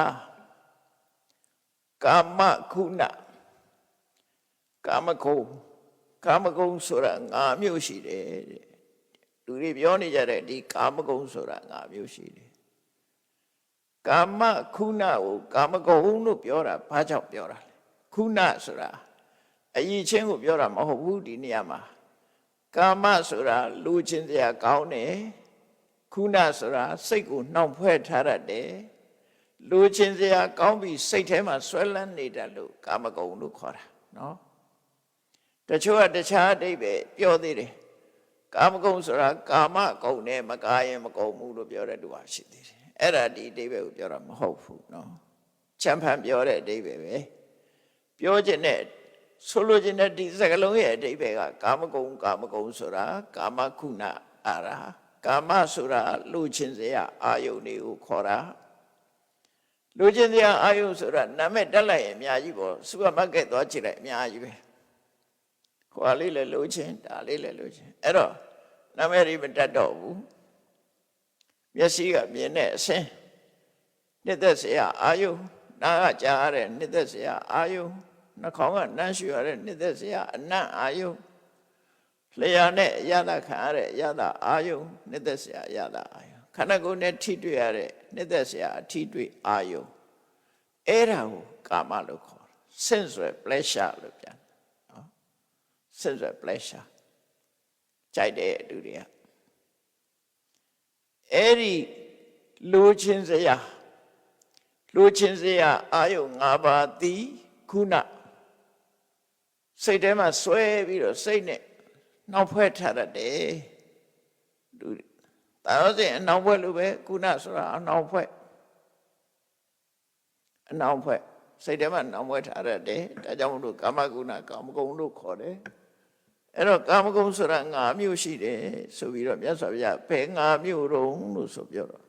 ကာမခုဏကာမဂုဏ်ဆိုတာ၅မျိုးရှိတယ်တဲ့လူတွေပြောနေကြတဲ့ဒီကာမဂုဏ်ဆိုတာ၅မျိုးရှိတယ်ကာမခုဏကိုကာမဂုဏ်လို့ပြောတာဘာကြောင့်ပြောတာလဲခုဏဆိုတာအယဉ်ချင်းကိုပြောတာမဟုတ်ဘူးဒီနေရာမှာကာမဆိုတာလူချင်းစရာကောင်းတယ်ခုဏဆိုတာစိတ်ကိုနှောင့်ဖွဲ့ထားရတယ်လူချင်းစရာကောင်းပြီးစိတ်ထဲမှာဆွဲလန်းနေတယ်လို့ကာမဂုဏ်လို့ခေါ်တာနော်တချို့ကတခြားအဓိပ္ပာယ်ပြောသေးတယ်ကာမဂုဏ်ဆိုတာကာမဂုဏ်နဲ့မကာရင်မကုန်ဘူးလို့ပြောတဲ့သူဟာရှိသေးတယ်အဲ့ဒါဒီအဓိပ္ပာယ်ကိုပြောတာမဟုတ်ဘူးနော်ချမ်းဖန်ပြောတဲ့အဓိပ္ပာယ်ပဲပြောခြင်းနဲ့ဆိုလိုခြင်းနဲ့ဒီစကားလုံးရဲ့အဓိပ္ပာယ်ကကာမဂုဏ်ဆိုတာကာမခုဏအာရာကာမဆိုတာလူချင်းစရာအာယုန်တွေကိုခေါ်တာလူချင်းစရာအာယုန်ဆိုတာနာမည်တက်လိုက်ရင်အများကြီးပေါ့စူပါမားကတ်သွားကြည့်လိုက်အများကြီးပဲဟိုလေးလည်းလိုချင်ဒါလေးလည်းလိုချင်အဲ့တော့နာမည်တွေမတတ်တော့ဘူးမျက်စိကမြင်တဲ့အဆင်းနှစ်သက်စရာအာယုနားကကြားရတဲ့နှစ်သက်စရာအာယုနှာခေါင်းကနှမ်းရှူရတဲ့နှစ်သက်စရာအနံ့အာယုလျှာနဲ့အရသာခံရတဲ့အရသာအာယုနှစ်သက်စရာအရသာအာယုခန္ဓာကိုယ်နဲ့ထိတွေ့ရတဲ့နှစ်သက်စရာအထိတွေ့အာယုအဲ့ဒါကိုကာမလို့ခေါ်တယ် sensual pleasure လို့ပြန်နော် sensual pleasure ကြိုက်တဲ့လူတွေကအဲ့ဒီလိုချင်စရာအာယု၅ပါးသည်ခုနစိတ်ထဲမှာဆွဲပြီးတော့စိတ်နဲ့နှောင့်ဖွဲ့ထားတယ်လူတာရောစဉ်အနှောင့်ဖွဲ့လို့ပဲခုနဆိုတာအနှောင့်ဖွဲ့စိတ်ထဲမှာနှောင့်ဖွဲ့ထားတယ်ဒါကြောင့်မလို့ကာမဂုဏကာမဂုဏ်လို့ခေါ်တယ်အဲ့တော့ကာမဂုဏ်ဆိုတာ၅မျိုးရှိတယ်ဆိုပြီးတော့မြတ်စွာဘုရားဘယ်၅မျိုးတုံးလို့ဆိုပြောတော့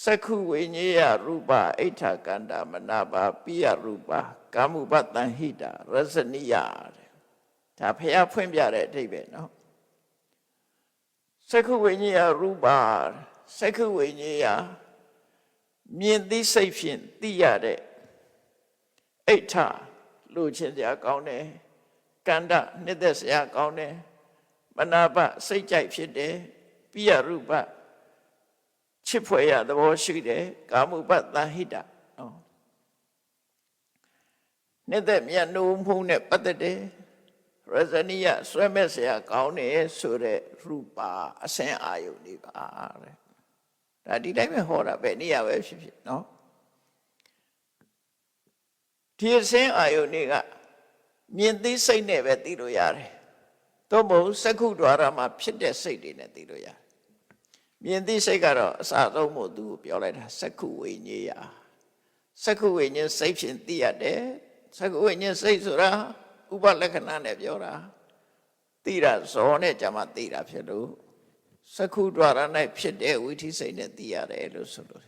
စက္ခုဝိညေယရူပအိဋ္ဌကန္တာမနာပါပိယရူပကာမုပတံဟိတာရဇနိယတဲ့ဒါဘုရားဖွင့်ပြတဲ့အဓိပ္ပာယ်နော်စက္ခုဝိညေယရူပစက္ခုဝိညေယမြင်သိစိတ်ဖြင့်သိရတဲ့အိဋ္ဌလူချင်းစရာကောင်းတယ်ကန္တနှစ်သက်စရာကောင်းတယ်မနာပစိတ်ကြိုက်ဖြစ်တယ်ပိယရူပချစ်ဖွယ်ရသဘောရှိတယ်ကာမုပတံဟိတနော်နှစ်သက်မြတ်နိုးမှုနဲ့ပတ်သက်တယ်ရဇနိယဆွဲမဲ့စရာကောင်းတယ်ဆိုတဲ့ရူပအစင်အာယုန်တွေပါတဲ့ဒါဒီတိုင်းပဲဟောတာပဲနေရာပဲဖြစ်ဖြစ်နော်ဒီအစင်အာယုန်တွေကမြင်သိစိတ်နဲ့ပဲသိလို့ရတယ်သို့မဟုတ်စက္ခုဒွါရမှာဖြစ်တဲ့စိတ်တွေနဲ့သိလို့ရတယ်မြင်သိစိတ်ကတော့အစဆုံးမို့သူကိုပြောလိုက်တာစက္ခုဝိညေယစက္ခုဝိညာဉ်စိတ်ဖြင့်သိရတယ်စက္ခုဝိညာဉ်စိတ်ဆိုတာဥပလက္ခဏာနဲ့ပြောတာသိတာဇောနဲ့ကြမှာသိတာဖြစ်လို့စက္ခုဒွါရ၌ဖြစ်တဲ့ဝိသိစိတ်နဲ့သိရတယ်လို့ဆိုလို့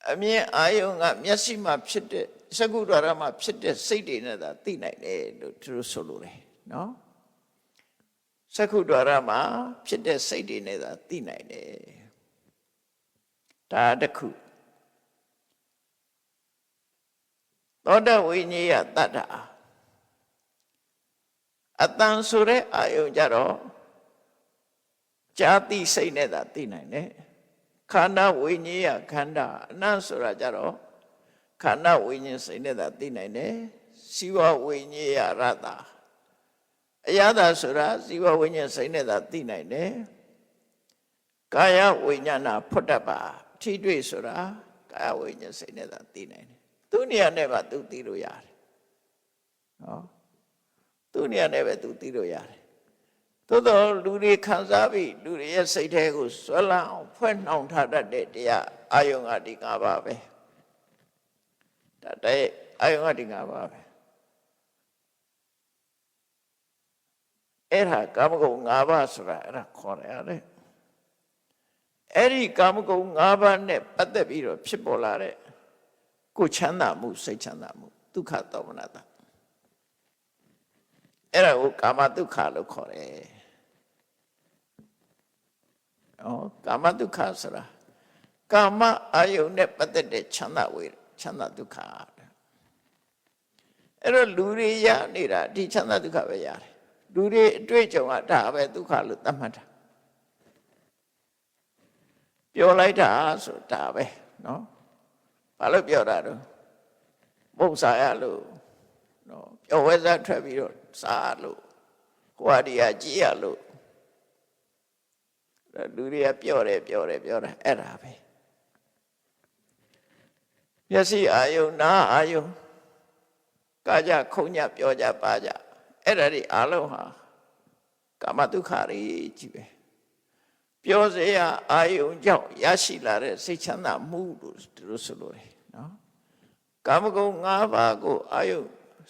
အမြင်အာယုံကမျက်စိမှာဖြစ်တဲ့စက္ခုဒွါရမှာဖြစ်တဲ့စိတ်တွေနဲ့သာသိနိုင်တယ်လို့သူတို့ဆိုလို့တယ်နော် စက္ခုဒ္ဒရာမှာဖြစ်တဲ့စိတ်တွေနဲ့သာသိနိုင်တယ်ဒါတစ်ခုသောတဝိညာယတတ္တာအတန်ဆိုတဲ့အာယုံကြတော့ကြာတိစိတ်နဲ့သာသိနိုင်တယ်ခန္ဓာဝိညာယခန္ဓာအနတ်ဆိုတာကြတော့ခန္ဓာဝိညာဉ်စိတ်နဲ့သာသိနိုင်တယ်ဇီဝဝိညာယရတ္တာအရသာဆိုတာဇီဝဝိညာဉ်စိတ်နဲ့သာသိနိုင်တယ်ကာယဝိညာဏဖွတ်တတ်ပါထိတွေ့ဆိုတာကာယဝိညာဉ်စိတ်နဲ့သာသိနိုင်တယ်သူနေရာနဲ့ပါသူသိလို့ရတယ်နော်သူနေရာနဲ့ပဲသူသိလို့ရတယ်သို့တော့လူတွေခံစားပြီးလူတွေရဲ့စိတ်ထဲကိုဆွဲလန်းအောင်ဖွဲ့နှောင်ထားတတ်တဲ့တရားအာယုံကဒီ၅ပါးပဲဒါတဲ့အာယုံကဒီ၅ပါးပဲအဲ့ဒါကာမဂုဏ်၅ပါးဆိုတာအဲ့ဒါခေါ်ရတယ်အဲ့ဒီကာမဂုဏ်၅ပါးနဲ့ပတ်သက်ပြီးတော့ဖြစ်ပေါ်လာတဲ့ကိုယ်ချမ်းသာမှုစိတ်ချမ်းသာမှုဒုက္ခသောမနတအဲ့ဒါကိုကာမဒုက္ခလို့ခေါ်တယ်ကာမဒုက္ခဆိုတာကာမအာယုန်နဲ့ပတ်သက်တဲ့ချမ်းသာဝေချမ်းသာဒုက္ခအဲ့တော့လူတွေရနေတာဒီချမ်းသာဒုက္ခပဲရတယ်လူတွေအတွေ့အကြုံကဒါပဲဒုက္ခလို့သတ်မှတ်တာပြောလိုက်တာဆိုတာပဲနော်ဘာလို့ပြောတာတော့မုတ်စားရလို့နော်ပြောဝဲစားထွက်ပြီးတော့စားလို့ကိုယ်အဒီအကြည့်ရလို့လူတွေကပြောတယ်အဲ့ဒါပဲမျက်စိအာယုံနားအာယုံကာကြခုံညပြောကြပါကြအဲ့ဒါတွေအလုံးဟာကာမဒုက္ခတွေကြီးပဲပြောစရာအာယုံကြောင့်ရရှိလာတဲ့စိတ်ချမ်းသာမှုလို့ဒီလိုဆိုလို့ရတယ်နော်ကာမဂုဏ်၅ပါးကိုအာယုံ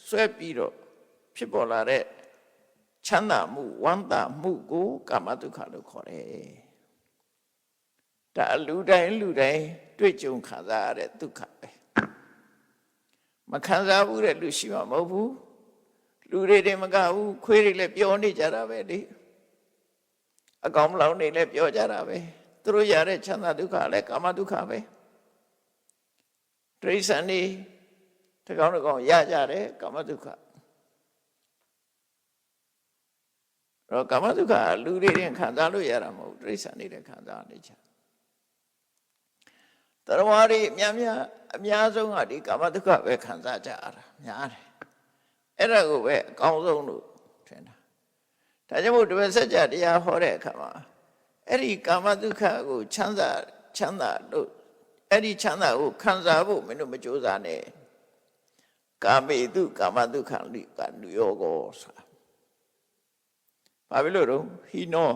ဆွဲပြီးတော့ဖြစ်ပေါ်လာတဲ့ချမ်းသာမှုဝမ်းသာမှုကိုကာမဒုက္ခလို့ခေါ်တယ်ဒါလူတိုင်းတွေ့ကြုံခံစားရတဲ့ဒုက္ခပဲမခံစားဘူးတဲ့လူရှိမှာမဟုတ်ဘူးလူတွေမကဘူးခွေးတွေလည်းပြောနေကြတာပဲလေအကောင်မလောင်နေလည်းပြောကြတာပဲသူတို့ရတဲ့ချမ်းသာဒုက္ခလည်းကာမဒုက္ခပဲတိရစ္ဆာန်တွေတကောင်ရကြတယ်ကာမဒုက္ခတော့ကာမဒုက္ခလူတွေရင်ခံစားလို့ရတာမဟုတ်တိရစ္ဆာန်တွေလည်းခံစားနေကြတရဝါတွေအများဆုံးကဒီကာမဒုက္ခပဲခံစားကြရတာများတယ်အဲ့ဒါကိုပဲအကောင်းဆုံးလို့ထင်တာဒါကြောင့်မို့တပည့်ဆက်ကြတရားဟောတဲ့အခါမှာအဲ့ဒီကာမဒုက္ခကိုချမ်းသာလို့အဲ့ဒီချမ်းသာကိုခံစားဖို့မင်းတို့မကြိုးစားနဲ့ကာမေတုကာမဒုက္ခလိကနုယောကောဆိုတာဘာဖြစ်လို့တော့ဟိနော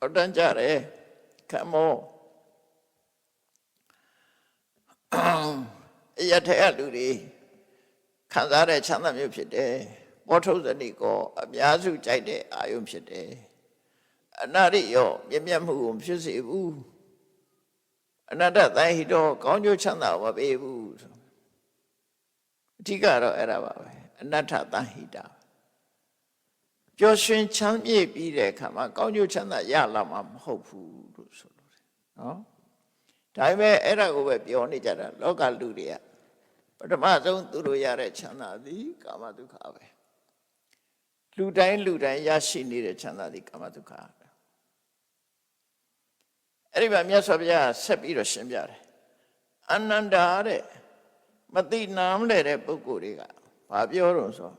အတန်းကြတယ်ခမောအယထေအလူတွေခံစားတဲ့ချမ်းသာမျိုးဖြစ်တယ်ပောထုဇဏိကောအများစုကြိုက်တဲ့အာယုံဖြစ်တယ်အနာရိယောမြတ်မှုကိုဖြစ်စေဘူးအနတ္တသံဟိတောကောင်းကျိုးချမ်းသာမပေးဘူးအဓိကတော့အဲ့ဒါပါပဲအနတ္တသံဟိတာပျော်ရွှင်ချမ်းမြေ့ပြီးတဲ့အခါမှာကောင်းကျိုးချမ်းသာရလာမှာမဟုတ်ဘူးလို့ဆိုလို့တယ်နော်ဒါပေမဲ့အဲ့ဒါကိုပဲပြောနေကြတာလောကလူတွေကပထမဆုံးသူတို့ရတဲ့ချမ်းသာသည်ကာမဒုက္ခပဲလူတိုင်းရရှိနေတဲ့ချမ်းသာသည်ကာမဒုက္ခအဲ့ဒီမှာမြတ်စွာဘုရားဆက်ပြီးတော့ရှင်းပြတယ်အနန္တာတဲ့မသိနာမလဲတဲ့ပုဂ္ဂိုလ်တွေကဘာပြောတော့ဆို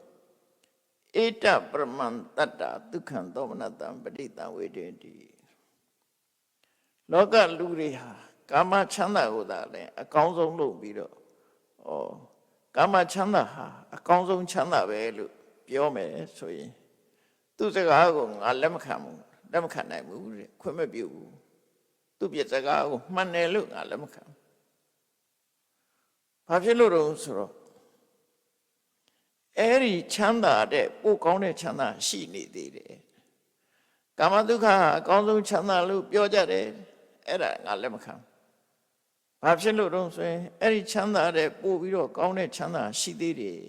ဧတပရမန္တတ္တဒုက္ခံသောမနတံပဋိတံဝေဒတိလောကလူတွေဟာကာမချမ်းသာကိုသာလည်းအကောင်းဆုံးလုပ်ပြီးတော့ကာမချမ်းသာဟာအကောင်းဆုံးချမ်းသာပဲလို့ပြောမယ်ဆိုရင်သူစကားကိုငါလက်မခံနိုင်ဘူးတဲ့ခွင့်မပြုဘူးသူပြစကားကိုမှန်တယ်လို့ငါလက်မခံဘာဖြစ်လို့တော့ဆိုတော့အဲ့ဒီချမ်းသာတဲ့ပိုကောင်းတဲ့ချမ်းသာရှိနေသေးတယ်ကာမဒုက္ခအကောင်းဆုံးချမ်းသာလို့ပြောကြတယ်အဲ့ဒါငါလက်မခံဘာဖြစ်လို့တော့ဆိုရင်အဲ့ဒီချမ်းသာတဲ့ပို့ပြီးတော့ကောင်းတဲ့ချမ်းသာရှိသေးတယ်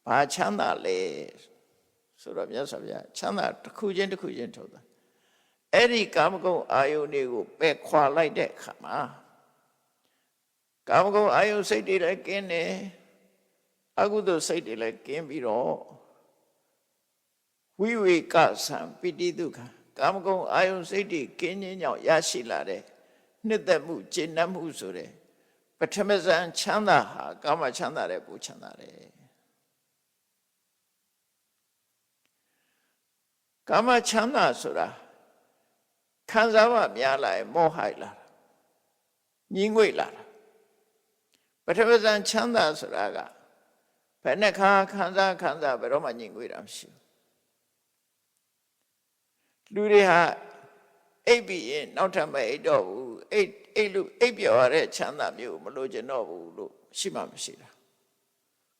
ဘာချမ်းသာလဲစ ဆိုတော့မြတ်စွာဘုရားချမ်းသာတစ်ခုချင်းထုတ်တာအဲ့ဒီကာမဂုဏ်အာယုန်တွေကိုပယ်ခွာလိုက်တဲ့အခါမှာကာမဂုဏ်အာယုန်စိတ်တွေလည်းကင်းတယ်အကုသိုလ်စိတ်တွေလည်းကင်းပြီးတော့ဝိဝေကသံပိတိဒုက္ခကာမဂုဏ်အာယုန်စိတ်တွေကင်းခြင်းကြောင့်ရရှိလာတဲ့နှစ်သက်မှုကျေနပ်မှုဆိုတဲ့ပထမဇန်ချမ်းသာဟာကာမချမ်းသာတဲ့ပူချမ်းသာတယ်ကာမချမ်းသာဆိုတာခံစားမှများလာရင်မောဟိုက်လာညှင်းငွေ့လာပထမဇန်ချမ်းသာဆိုတာကဘယ်နှခါခံစားဘယ်တော့မှညှင်းငွေ့တာမရှိဘူးလူတွေဟာအိပ်ပြီးရင်နောက်ထပ်မအိပ်တော့ဘူးအိပ်ပျော်ရတဲ့ချမ်းသာမျိုးမလိုချင်တော့ဘူးလို့ရှိမှမရှိတာ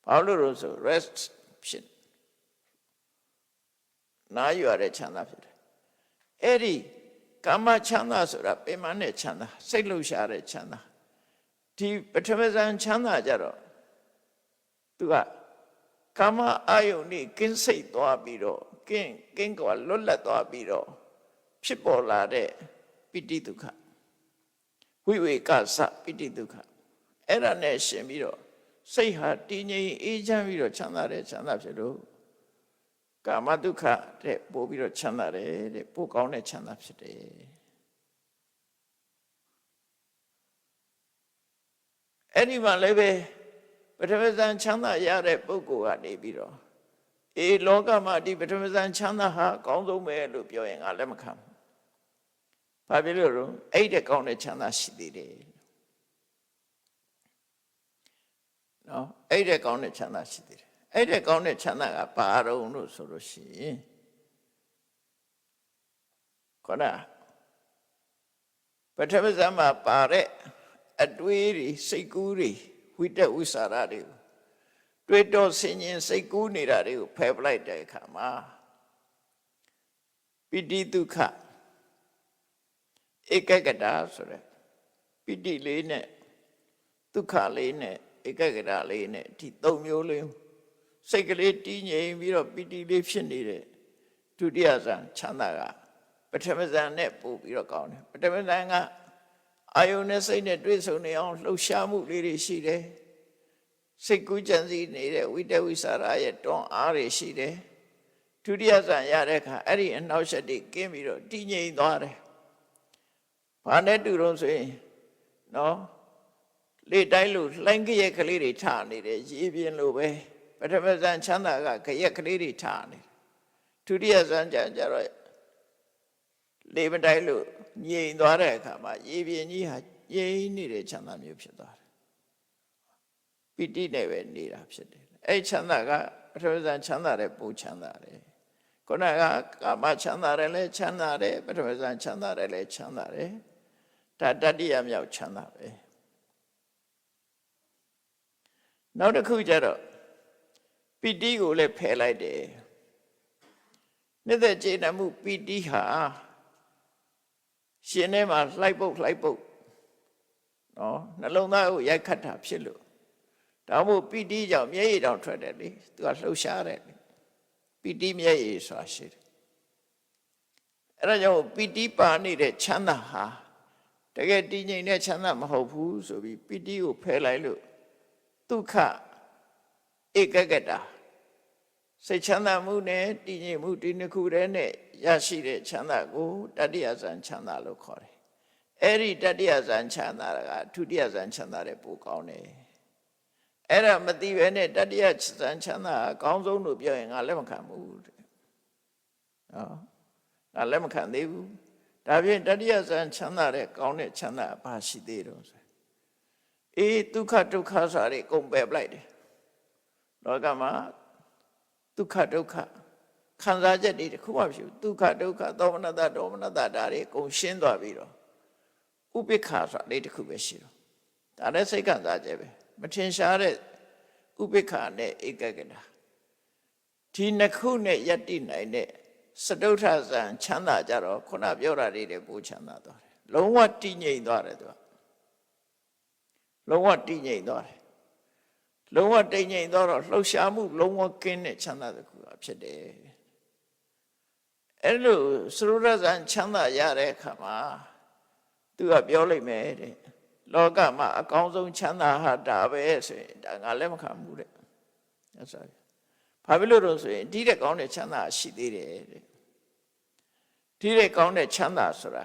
ဘာလို့လို့ဆို rest ဖြစ်နားယူရတဲ့ချမ်းသာဖြစ်တယ်အဲ့ဒီကာမချမ်းသာဆိုတာပင်မနဲ့ချမ်းသာစိတ်လှုပ်ရှားတဲ့ချမ်းသာဒီပထမဇန်ချမ်းသာကြတော့သူကကာမအာယုန်นี่ကင်းစိတ်သွားပြီးတော့ကင်းကွာလွတ်လပ်သွားပြီးတော့ဖြစ်ပေါ်လာတဲ့ပိဋိဒုက္ခဝိဝေကသပိဋိဒုက္ခအဲ့ဒါနဲ့ရှင်ပြီးတော့စိတ်ဟာတည်ငြိမ်အေးချမ်းပြီးတော့ချမ်းသာတဲ့ချမ်းသာဖြစ်လို့ကာမဒုက္ခတဲ့ပို့ပြီးတော့ချမ်းသာတယ်တဲ့ပို့ကောင်းတဲ့ချမ်းသာဖြစ်တယ်အဲ့ဒီမှာလည်းပဲပထမဇန်ချမ်းသာရတဲ့ပုဂ္ဂိုလ်ကနေပြီးတော့လောကမှာဒီပထမဇန်ချမ်းသာဟာအကောင်းဆုံးပဲလို့ပြောရင်ငါလက်မခံဘူး။ဘာဖြစ်လို့လဲအဲ့တဲ့ကောင်းတဲ့ချမ်းသာရှိသေးတယ်။နော်အဲ့တဲ့ကောင်းတဲ့ချမ်းသာရှိသေးတယ်။အဲ့တဲ့ကောင်းတဲ့ချမ်းသာကဘာတုံးလို့ဆိုလို့ရှိရင်ခေါင်းပထမဇန်မှာပါတဲ့အတွေးတွေစိတ်ကူးတွေဝိတက်ဝိစာရတွေတွေ့တော့ဆင်ញင်စိတ်ကူးနေတာတွေကိုဖယ်ပလိုက်တဲ့အခါမှာပိဋိဒုက္ခဧကဂတဆိုတဲ့ပိဋိလေးနဲ့ဒုက္ခလေးနဲ့ဧကဂတလေးနဲ့ဒီသုံးမျိုးလေးစိတ်ကလေးတည်ငြိမ်ပြီးတော့ပိဋိလေးဖြစ်နေတဲ့ဒုတိယဇန်ချမ်းသာကပထမဇန်နဲ့ပို့ပြီးတော့ကောင်းတယ်ပထမဇန်ကအာယုန်နဲ့စိတ်နဲ့တွေ့ဆုံနေအောင်လှုပ်ရှားမှုလေးတွေရှိတယ်စိတ်ကူးကြံစည်နေတဲ့ဝိတ္တဝိစာရရဲ့တွန်းအားတွေရှိတယ်ဒုတိယဇန်ရတဲ့အခါအဲ့ဒီအနှောက်အယှက်တွေကင်းပြီးတော့တည်ငြိမ်သွားတယ်ဘာနဲ့တူတော့ဆိုရင်နော်လေတိုင်းလို့လှိုင်းကြရက်ကလေးတွေထနေတယ်ရေပြင်းလို့ပဲပထမဇန်ချမ်းသာကကြရက်ကလေးတွေထနေဒုတိယဇန်ကြတော့လေမတိုင်းလို့ငြိမ်သွားတဲ့အခါမှာရေပြင်းကြီးဟာငြိမ်နေတဲ့ချမ်းသာမျိုးဖြစ်သွားတယ်ပိဋိနဲ့ပဲနေတာဖြစ်တယ်အဲ့ချမ်းသာကပထမဇန်ချမ်းသာတဲ့ပူချမ်းသာတယ်ခုနကကာမချမ်းသာတယ်လဲချမ်းသာတယ်ပထမဇန်ချမ်းသာတယ်လဲချမ်းသာတယ်ဒါတတိယမြောက်ချမ်းသာပဲနောက်တစ်ခုကျတော့ပိဋိကိုလည်းဖယ်လိုက်တယ်နှစ်သက်ကျေနပ်မှုပိဋိဟာရှင်ထဲမှာလှိုက်ပုတ်နော်နှလုံးသားကိုရိုက်ခတ်တာဖြစ်လို့ဒါမို့ပိဋိကြောင့်မျက်ရည်တောင်ထွက်တယ်လေသူကလှုပ်ရှားတယ်လေပိဋိမျက်ရည်ဆိုတာရှိတယ်အဲ့ဒါကြောင့်ပိဋိပါနေတဲ့ချမ်းသာဟာတကယ်တည်ငြိမ်တဲ့ချမ်းသာမဟုတ်ဘူးဆိုပြီးပိဋိကိုဖယ်လိုက်လို့ဒုက္ခဧကဂတစိတ်ချမ်းသာမှုနဲ့တည်ငြိမ်မှုဒီနှစ်ခုတည်းနဲ့ရရှိတဲ့ချမ်းသာကိုတတိယဇန်ချမ်းသာလို့ခေါ်တယ်အဲ့ဒီတတိယဇန်ချမ်းသာကဒုတိယဇန်ချမ်းသာတဲ့ပိုကောင်းတယ်အဲ့ဒါမသိပဲနဲ့တတိယဇန်ချမ်းသာအကောင်းဆုံးလို့ပြောရင်ငါလက်မခံဘူးတဲ့နော်ငါလက်မခံသေးဘူးဒါဖြင့်တတိယဇန်ချမ်းသာတဲ့ကောင်းတဲ့ချမ်းသာဘာရှိသေးတော့ဆိုဒုက္ခဒုက္ခဆိုရယ်ကုန်ပယ်ပလိုက်တယ်လောကမှာဒုက္ခဒုက္ခခံစားချက်တွေတခုမှမရှိဘူးဒုက္ခဒုက္ခသောမနတဒေါမနတဒါတွေကုန်ရှင်းသွားပြီးတော့ဥပိ္ပခဆိုတာလေးတခုပဲရှိတော့ဒါလည်းစိတ်ခံစားချက်ပဲမထင်ရှားတဲ့ဥပိ္ပခနဲ့ဧကဂတဒီနှစ်ခုနဲ့ယက်တိနိုင်တဲ့စတုထဇန်ချမ်းသာကြတော့ခုနပြောတာတွေပိုချမ်းသာသွားတယ်လုံးဝတည်ငြိမ်သွားတယ်သူကလုံးဝတည်ငြိမ်သွားတယ်လုံးဝတည်ငြိမ်သွားတော့လှုပ်ရှားမှုလုံးဝကင်းတဲ့ချမ်းသာတစ်ခုဖြစ်တယ် အဲ့လိုစရုဒ္ဓဇံချမ်းသာရတဲ့အခါမှာသူကပြောလိုက်မယ်တဲ့လောကမှာအကောင်းဆုံးချမ်းသာဟာဒါပဲဆိုရင်ဒါငါလက်မခံဘူးတဲ့အဲ့ဆိုဘာဖြစ်လို့တော့ဆိုရင်ဒီတဲ့ကောင်းတဲ့ချမ်းသာရှိသေးတယ်တဲ့ဒီတဲ့ကောင်းတဲ့ချမ်းသာဆိုတာ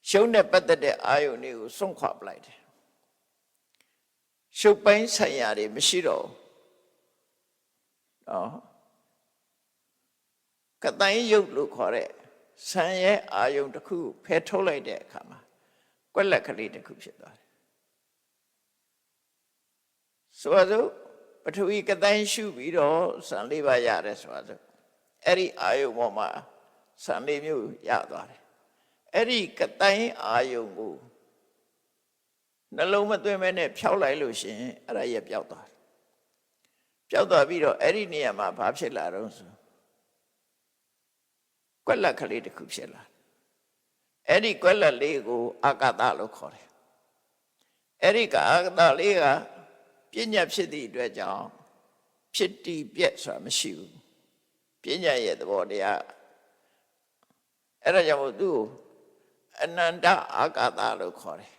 ရှုံးတဲ့ပတ်သက်တဲ့အာယုန်တွေကိုစွန့်ခွာပလိုက်တယ်ရှုပ်ပိုင်းဆိုင်ရာတွေမရှိတော့နော်ကတိုင်းရုပ်လို့ခေါ်တဲ့ဆံရဲ့အာယုန်တစ်ခုဖယ်ထုတ်လိုက်တဲ့အခါမှာကွက်လက်ကလေးတစ်ခုဖြစ်သွားတယ်ဆိုတော့ပထဝီကတိုင်းရှုပြီးတော့ဆံလေးပါရတယ်ဆိုတော့အဲ့ဒီအာယုန်ပေါ်မှာဆံလေးမျိုးရသွားတယ်အဲ့ဒီကတိုင်းအာယုန်ကိုနှလုံးမသွင်းမဲနဲ့ဖြောက်လိုက်လို့ရှိရင်အဲ့ဒါရပျောက်သွားတယ်ပျောက်သွားပြီးတော့အဲ့ဒီနေရာမှာဘာဖြစ်လာတော့ဆိုကွက်လက်ကလေးတစ်ခုဖြစ်လာအဲ့ဒီကွက်လက်လေးကိုအာကာသလို့ခေါ်တယ်အဲ့ဒီအာကာသလေးကပညာဖြစ်သည့်အတွက်ကြောင့်ဖြစ်တည်ပြက်ဆိုတာမရှိဘူးပညာရဲ့သဘောတရားအဲ့ဒါကြောင့်သူ့ကိုအနန္တအာကာသလို့ခေါ်တယ်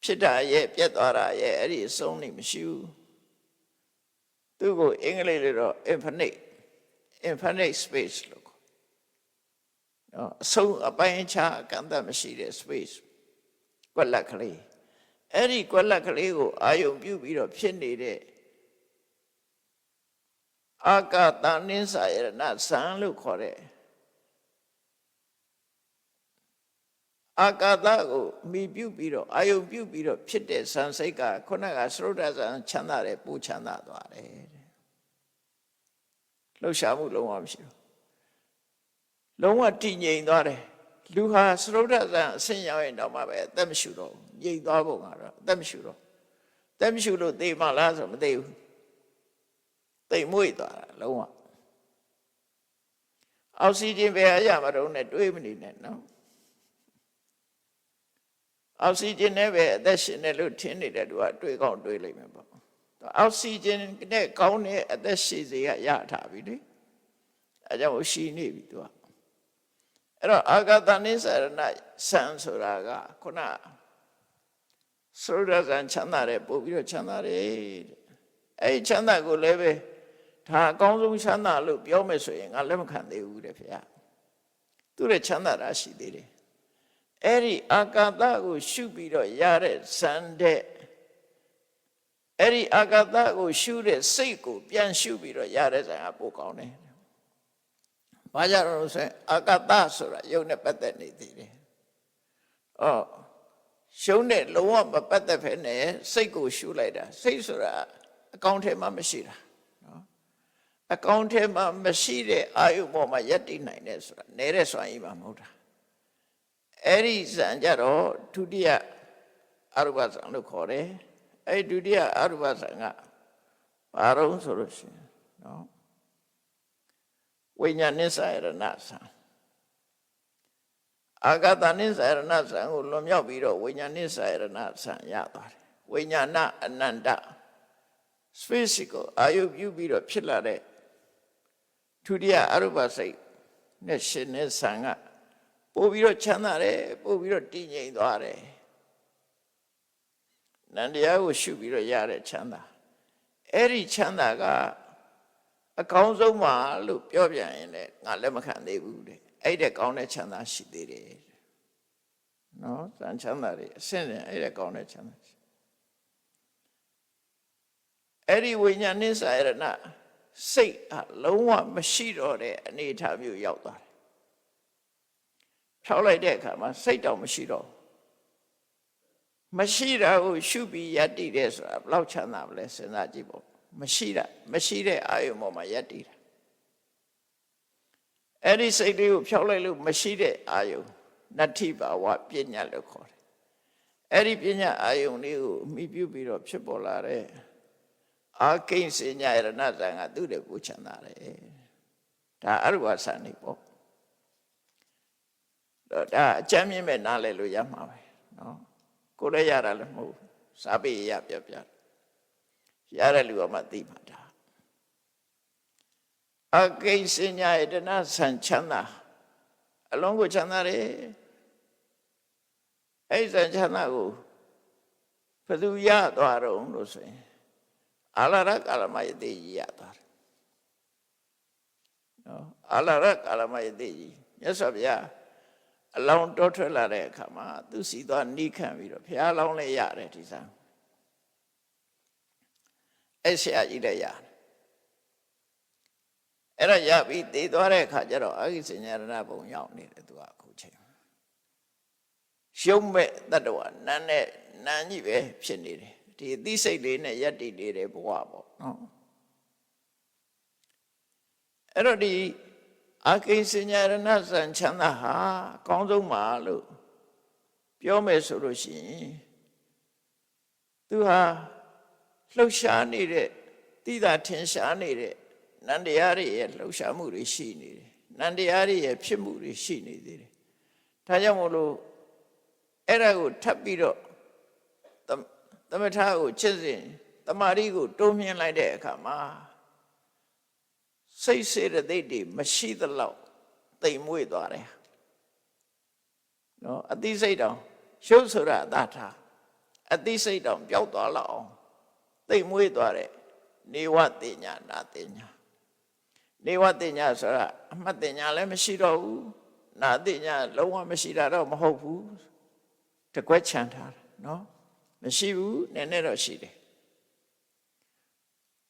ဖြစ်တာရဲ့ပြက်သွားတာရဲ့အဲ့ဒီအဆုံးနေမရှိဘူးသူ့ကိုအင်္ဂလိပ်လိုတော့ infinite space လို့ခေါ်နော်အဆုံးအပိုင်းအခြားအကန့်အသတ်မရှိတဲ့ space ကွက်လက်ကလေးအဲ့ဒီကွက်လက်ကလေးကိုအာယုံပြုပြီးတော့ဖြစ်နေတဲ့အာကာသနိစ္စယရဏဇံလို့ခေါ်တဲ့အာကာသကိုမိပြုပြီးတော့အာယုံပြုပြီးတော့ဖြစ်တဲ့ဇံစိတ်ကခုနကစရုဒ္ဓဇံချမ်းသာတယ်ပူချမ်းသာသွားတယ်တဲ့လှုပ်ရှားမှုလုံးဝမရှိဘူးလုံးဝတည်ငြိမ်သွားတယ်လူဟာစရုဒ္ဓဇံအဆင့်ရောက်ရင်တော့မှပဲအသက်မရှိတော့ဘူးငြိမ်သွားပုံကတော့အသက်မရှိတော့အသက်မရှိလို့သိမှလားဆိုမသိဘူးသိမွေ့သွားတာလုံးဝအောက်ဆီဂျင်ပဲရမှာတော့နဲ့တွေးမနေနဲ့နော်အောက်ဆီဂျင်နဲ့ပဲအသက်ရှင်တယ်လို့ထင်နေတဲ့သူကတွေးကောင်းတွေးလိုက်မယ်ပေါ့အောက်ဆီဂျင်နဲ့ကောင်းတဲ့အသက်ရှင်စေရထားပြီလေအဲကြောင့်ရှိနေပြီသူကအဲ့တော့အာဂတနိစ္စရဏဆံဆိုတာကခုနစရုဒ္ဓဇံချမ်းသာတယ်ပို့ပြီးတော့ချမ်းသာတယ်အဲ့ချမ်းသာကိုလည်းပဲဒါအကောင်းဆုံးချမ်းသာလို့ပြောမယ်ဆိုရင်ငါလက်မခံသေးဘူးတဲ့ဖေ။သူ့ရဲ့ချမ်းသာတာရှိသေးတယ်။အဲ့ဒီအာကာသကိုရှုပြီးတော့ရတဲ့ဇန်တဲ့အဲ့ဒီအာကာသကိုရှုတဲ့စိတ်ကိုပြန်ရှုပြီးတော့ရတဲ့ဇန်ကပိုကောင်းတယ်။ဘာကြတော့ဆိုရင်အာကာသဆိုတာယုံနဲ့ပတ်သက်နေသေးတယ်။အော်ရှုံးတဲ့လုံးဝမပတ်သက်ဖ ೇನೆ စိတ်ကိုရှုလိုက်တာစိတ်ဆိုတာအကောင့်ထဲမှာမရှိတာနော်အကောင့်ထဲမှာမရှိတဲ့အာယုပေါ်မှာယက်တည်နိုင်တယ်ဆိုတာနေတဲ့စွမ်းရည်မှာမဟုတ်တာအဲ့ဒီဇံကြတော့ဒုတိယအရူပဇံလို့ခေါ်တယ်အဲ့ဒုတိယအရူပဇံကဘာလို့ဆိုလို့ရှိရင်နော်ဝိညာဉ်နိစ္စယရဏဇံအာဂတနိစ္စယရဏဇံကိုလွန်မြောက်ပြီးတော့ဝိညာဉ်နိစ္စယရဏဇံရသွားတယ်ဝိညာဏအနန္တ physical အာယုပြုပြီးတော့ဖြစ်လာတဲ့ဒုတိယအရူပစိတ်နဲ့ရှင်တဲ့ဇံကပို့ပြီးတော့ချမ်းသာတယ်ပို့ပြီးတော့တည်ငြိမ်သွားတယ်နန္တရားကိုရှုပြီးတော့ရတဲ့ချမ်းသာအဲ့ဒီချမ်းသာကအကောင်းဆုံးပါလို့ပြောပြရင်လည်းငါလက်မခံသေးဘူးတဲ့အဲ့တဲ့ကောင်းတဲ့ချမ်းသာရှိသေးတယ်နော်ဇန်ချမ်းသာတွေအဆင့်နဲ့အဲ့တဲ့ကောင်းတဲ့ချမ်းသာအဲ့ဒီဝိညာဉ်နိစ္စယရဏစိတ်လုံးဝမရှိတော့တဲ့အနေအထားမျိုးရောက်သွားတယ်ဖြောက်လိုက်တဲ့အခါမှာစိတ်တော့မရှိတော့မရှိတာကိုရှုပြီးယက်တည်တယ်ဆိုတာဘယ်လောက်ချမ်းသာမလဲစဉ်းစားကြည့်ပေါ့မရှိတဲ့အာယုံပေါ်မှာယက်တည်တာအဲ့ဒီစိတ်လေးကိုဖြောက်လိုက်လို့မရှိတဲ့အာယုံနတ္ထိဘာဝပညာလို့ခေါ်တယ်အဲ့ဒီပညာအာယုံလေးကိုအမိပြုပြီးတော့ဖြစ်ပေါ်လာတဲ့အာကိဉ္စေညယရဏဇံကသူ့တဲ့ကိုချမ်းသာတယ်ဒါအရူပဇံနေပေါ့ဒါအကျမ်းမြင့်မဲ့နားလည်လို့ရမှာပဲနော်ကိုလည်းရတာလည်းမဟုတ်စာပေရပြရတဲ့လူကမှသိမှာဒါ အကိစ္စညာယတနာဆန်ချမ်းသာအလုံးကိုချမ်းသာတယ်အဲ့ဆန်ချမ်းသာကိုဘယ်သူရသွားတော့လို့ဆိုရင်အာလာရကာလမယတိကြီးရသွားတယ်နော်အာလာရကာလမယတိကြီးမြတ်စွာဘုရားအလောင်းတောထွက်လာတဲ့အခါမှာသူစီသွားနိခံပြီးတော့ဘုရားလောင်းလည်းရတယ်ဒီစားအဲ့ဆရာကြီးလည်းရတယ်အဲ့တော့ရပြီးတည်သွားတဲ့အခါကျတော့အာဂိစဉ္ညာရဏဘုံရောက်နေတယ်သူကအခုချိန်ရှုံးမဲ့တတ္တဝနန်းနဲ့နန်းကြီးပဲဖြစ်နေတယ်ဒီအသိစိတ်လေးနဲ့ယက်တည်နေတဲ့ဘဝပေါ့နော်အဲ့တော့ဒီအာဂိစဉ္ညာရဏစံချမ်းသာဟာအကောင်းဆုံးပါလို့ပြောမယ်ဆိုလို့ရှိရင်သူဟာလှုပ်ရှားနေတဲ့တိတာထင်ရှားနေတဲ့နန္တရားတွေရဲ့လှုပ်ရှားမှုတွေရှိနေတယ်နန္တရားတွေရဲ့ဖြစ်မှုတွေရှိနေသေးတယ်ဒါကြောင့်မို့လို့အဲ့ဒါကိုထပ်ပြီးတော့သမထကိုချစ်စဉ်တမာရီကိုတိုးမြှင့်လိုက်တဲ့အခါမှာစိတ်စေတသိက်တွေမရှိသလောက်တိမ်မွေ့သွားတယ်နော်အသိစိတ်တောင်ရှုပ်ဆိုတာအသာထားအသိစိတ်တောင်ပျောက်သွားလောက်အောင်တိမ်မွေ့သွားတဲ့နေဝတိညာနာတိညာနေဝတိညာဆိုတာအမှတ်တိညာလည်းမရှိတော့ဘူးနာတိညာလုံးဝမရှိတာတော့မဟုတ်ဘူးတကွက်ချန်ထားတာနော်မရှိဘူးနည်းနည်းတော့ရှိတယ်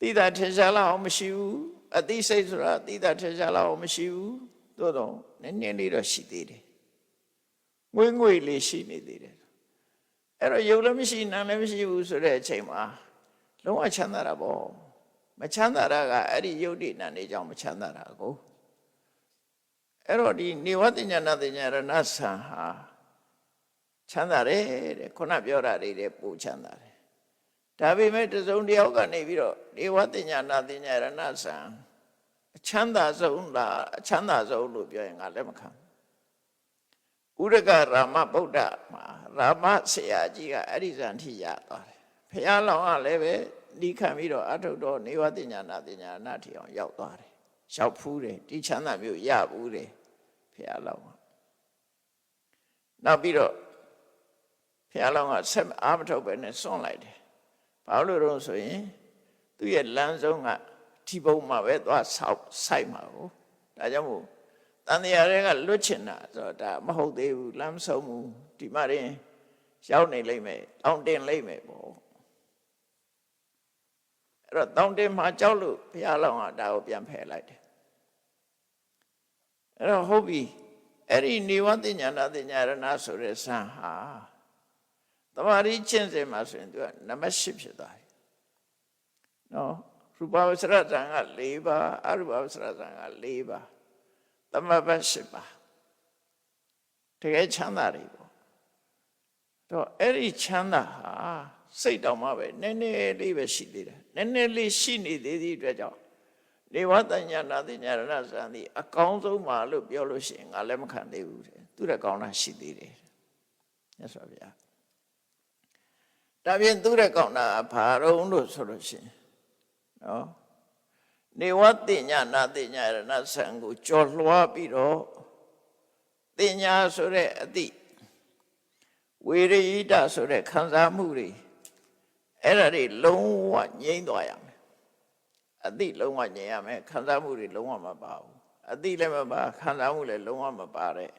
တိတာထင်ရှားလောက်အောင်မရှိဘူးအသိစိတ်ဆိုတာတိတာထင်ရှားလောက်အောင်မရှိဘူးသို့တော့နည်းနည်းလေးတော့ရှိသေးတယ်ငွေငွေလေးရှိနေသေးတယ်အဲ့တော့ယုတ်လည်းမရှိနာလည်းမရှိဘူးဆိုတဲ့အချိန်မှာလုံးဝချမ်းသာတာပေါ့မချမ်းသာတာကအဲ့ဒီယုတ်တိနာနေကြောင့်မချမ်းသာတာကိုအဲ့တော့ဒီနေဝတ္တဉာဏတဉာရဏဆံဟာချမ်းသာတယ်တဲ့ခုနပြောတာတွေလည်းပိုချမ်းသာတယ်ဒါပေမဲ့တစုံတယောက်ကနေပြီးတော့နေဝတ္တဉာဏတဉာရဏဆံအချမ်းသာဆုံးလားအချမ်းသာဆုံးလို့ပြောရင်ငါလက်မခံဥရကရာမဗုဒ္ဓမှာရာမဆရာကြီးကအဲ့ဒီဇန်ထိရသွားတယ်ဘုရားလောင်းကလည်းပဲဒီခံပြီးတော့အထုတော်နေဝတ္တဉာဏတဉာရဏထိအောင်ရောက်သွားတယ်ရောက်ဖူးတယ်ဒီချမ်းသာမျိုးရဘူးတယ်ဘုရားလောင်းကနောက်ပြီးတော့ဘုရားလောင်းကဆက်အားမထုတ်ပဲနဲ့စွန့်လိုက်တယ်ဘာလို့လဲဆိုရင်သူ့ရဲ့လမ်းဆုံးကဒီဘုံမှာပဲသွားဆိုင်မှာကိုဒါကြောင့်မို့တန်တရားတွေကလွတ်ချင်တာဆိုတော့ဒါမဟုတ်သေးဘူးလမ်းဆုံးမှုဒီမှာရင်ရောက်နေလိမ့်မယ်တောင်းတင်လိမ့်မယ်ပေါ့အဲ့တော့တောင်းတင်မှာကြောက်လို့ဘုရားလောင်းကဒါကိုပြန်ဖယ်လိုက်တယ်အဲ့တော့ဟုတ်ပြီအဲ့ဒီနေဝတ္တဉာဏတဉာရဏဆိုတဲ့ဆံဟာတမာရီကျင့်စဉ်မှာဆိုရင်သူကနံပါတ်8ဖြစ်သွားပြီနော်ရူပဝဆရဇံက4ပါးအရူပဝဆရဇံက4ပါးသမဘတ်8ပါးတကယ်ချမ်းသာတွေပေါ့တော့အဲ့ဒီချမ်းသာဟာစိတ်တောင်မှပဲနည်းနည်းလေးပဲရှိသေးတယ်နည်းနည်းလေးရှိနေသေးသည့်အတွက်ကြောင့်နေဝတ္တဉာဏတဉာရဏဇံဒီအကောင်းဆုံးပါလို့ပြောလို့ရှိရင်ငါလည်းမခံသေးဘူးတဲ့သူတဲ့ကောင်းတာရှိသေးတယ်မြတ်စွာဘုရားဒါပြင်သူတဲ့ကောင်းတာဘာရုံလို့ဆိုလို့ရှိရင်နော်နေဝတ္တဉာဏတဉာရဏဇံကိုကြော်လွှားပြီးတော့တင်ညာဆိုတဲ့အတိဝေရိတဆိုတဲ့ခံစားမှုတွေအဲ့ဒါတွေလုံးဝငြိမ့်သွားရမယ်အတိလုံးဝငြိမ့်ရမယ်ခံစားမှုတွေလုံးဝမပါဘူးအတိလည်းမပါခံစားမှုလည်းလုံးဝမပါတဲ့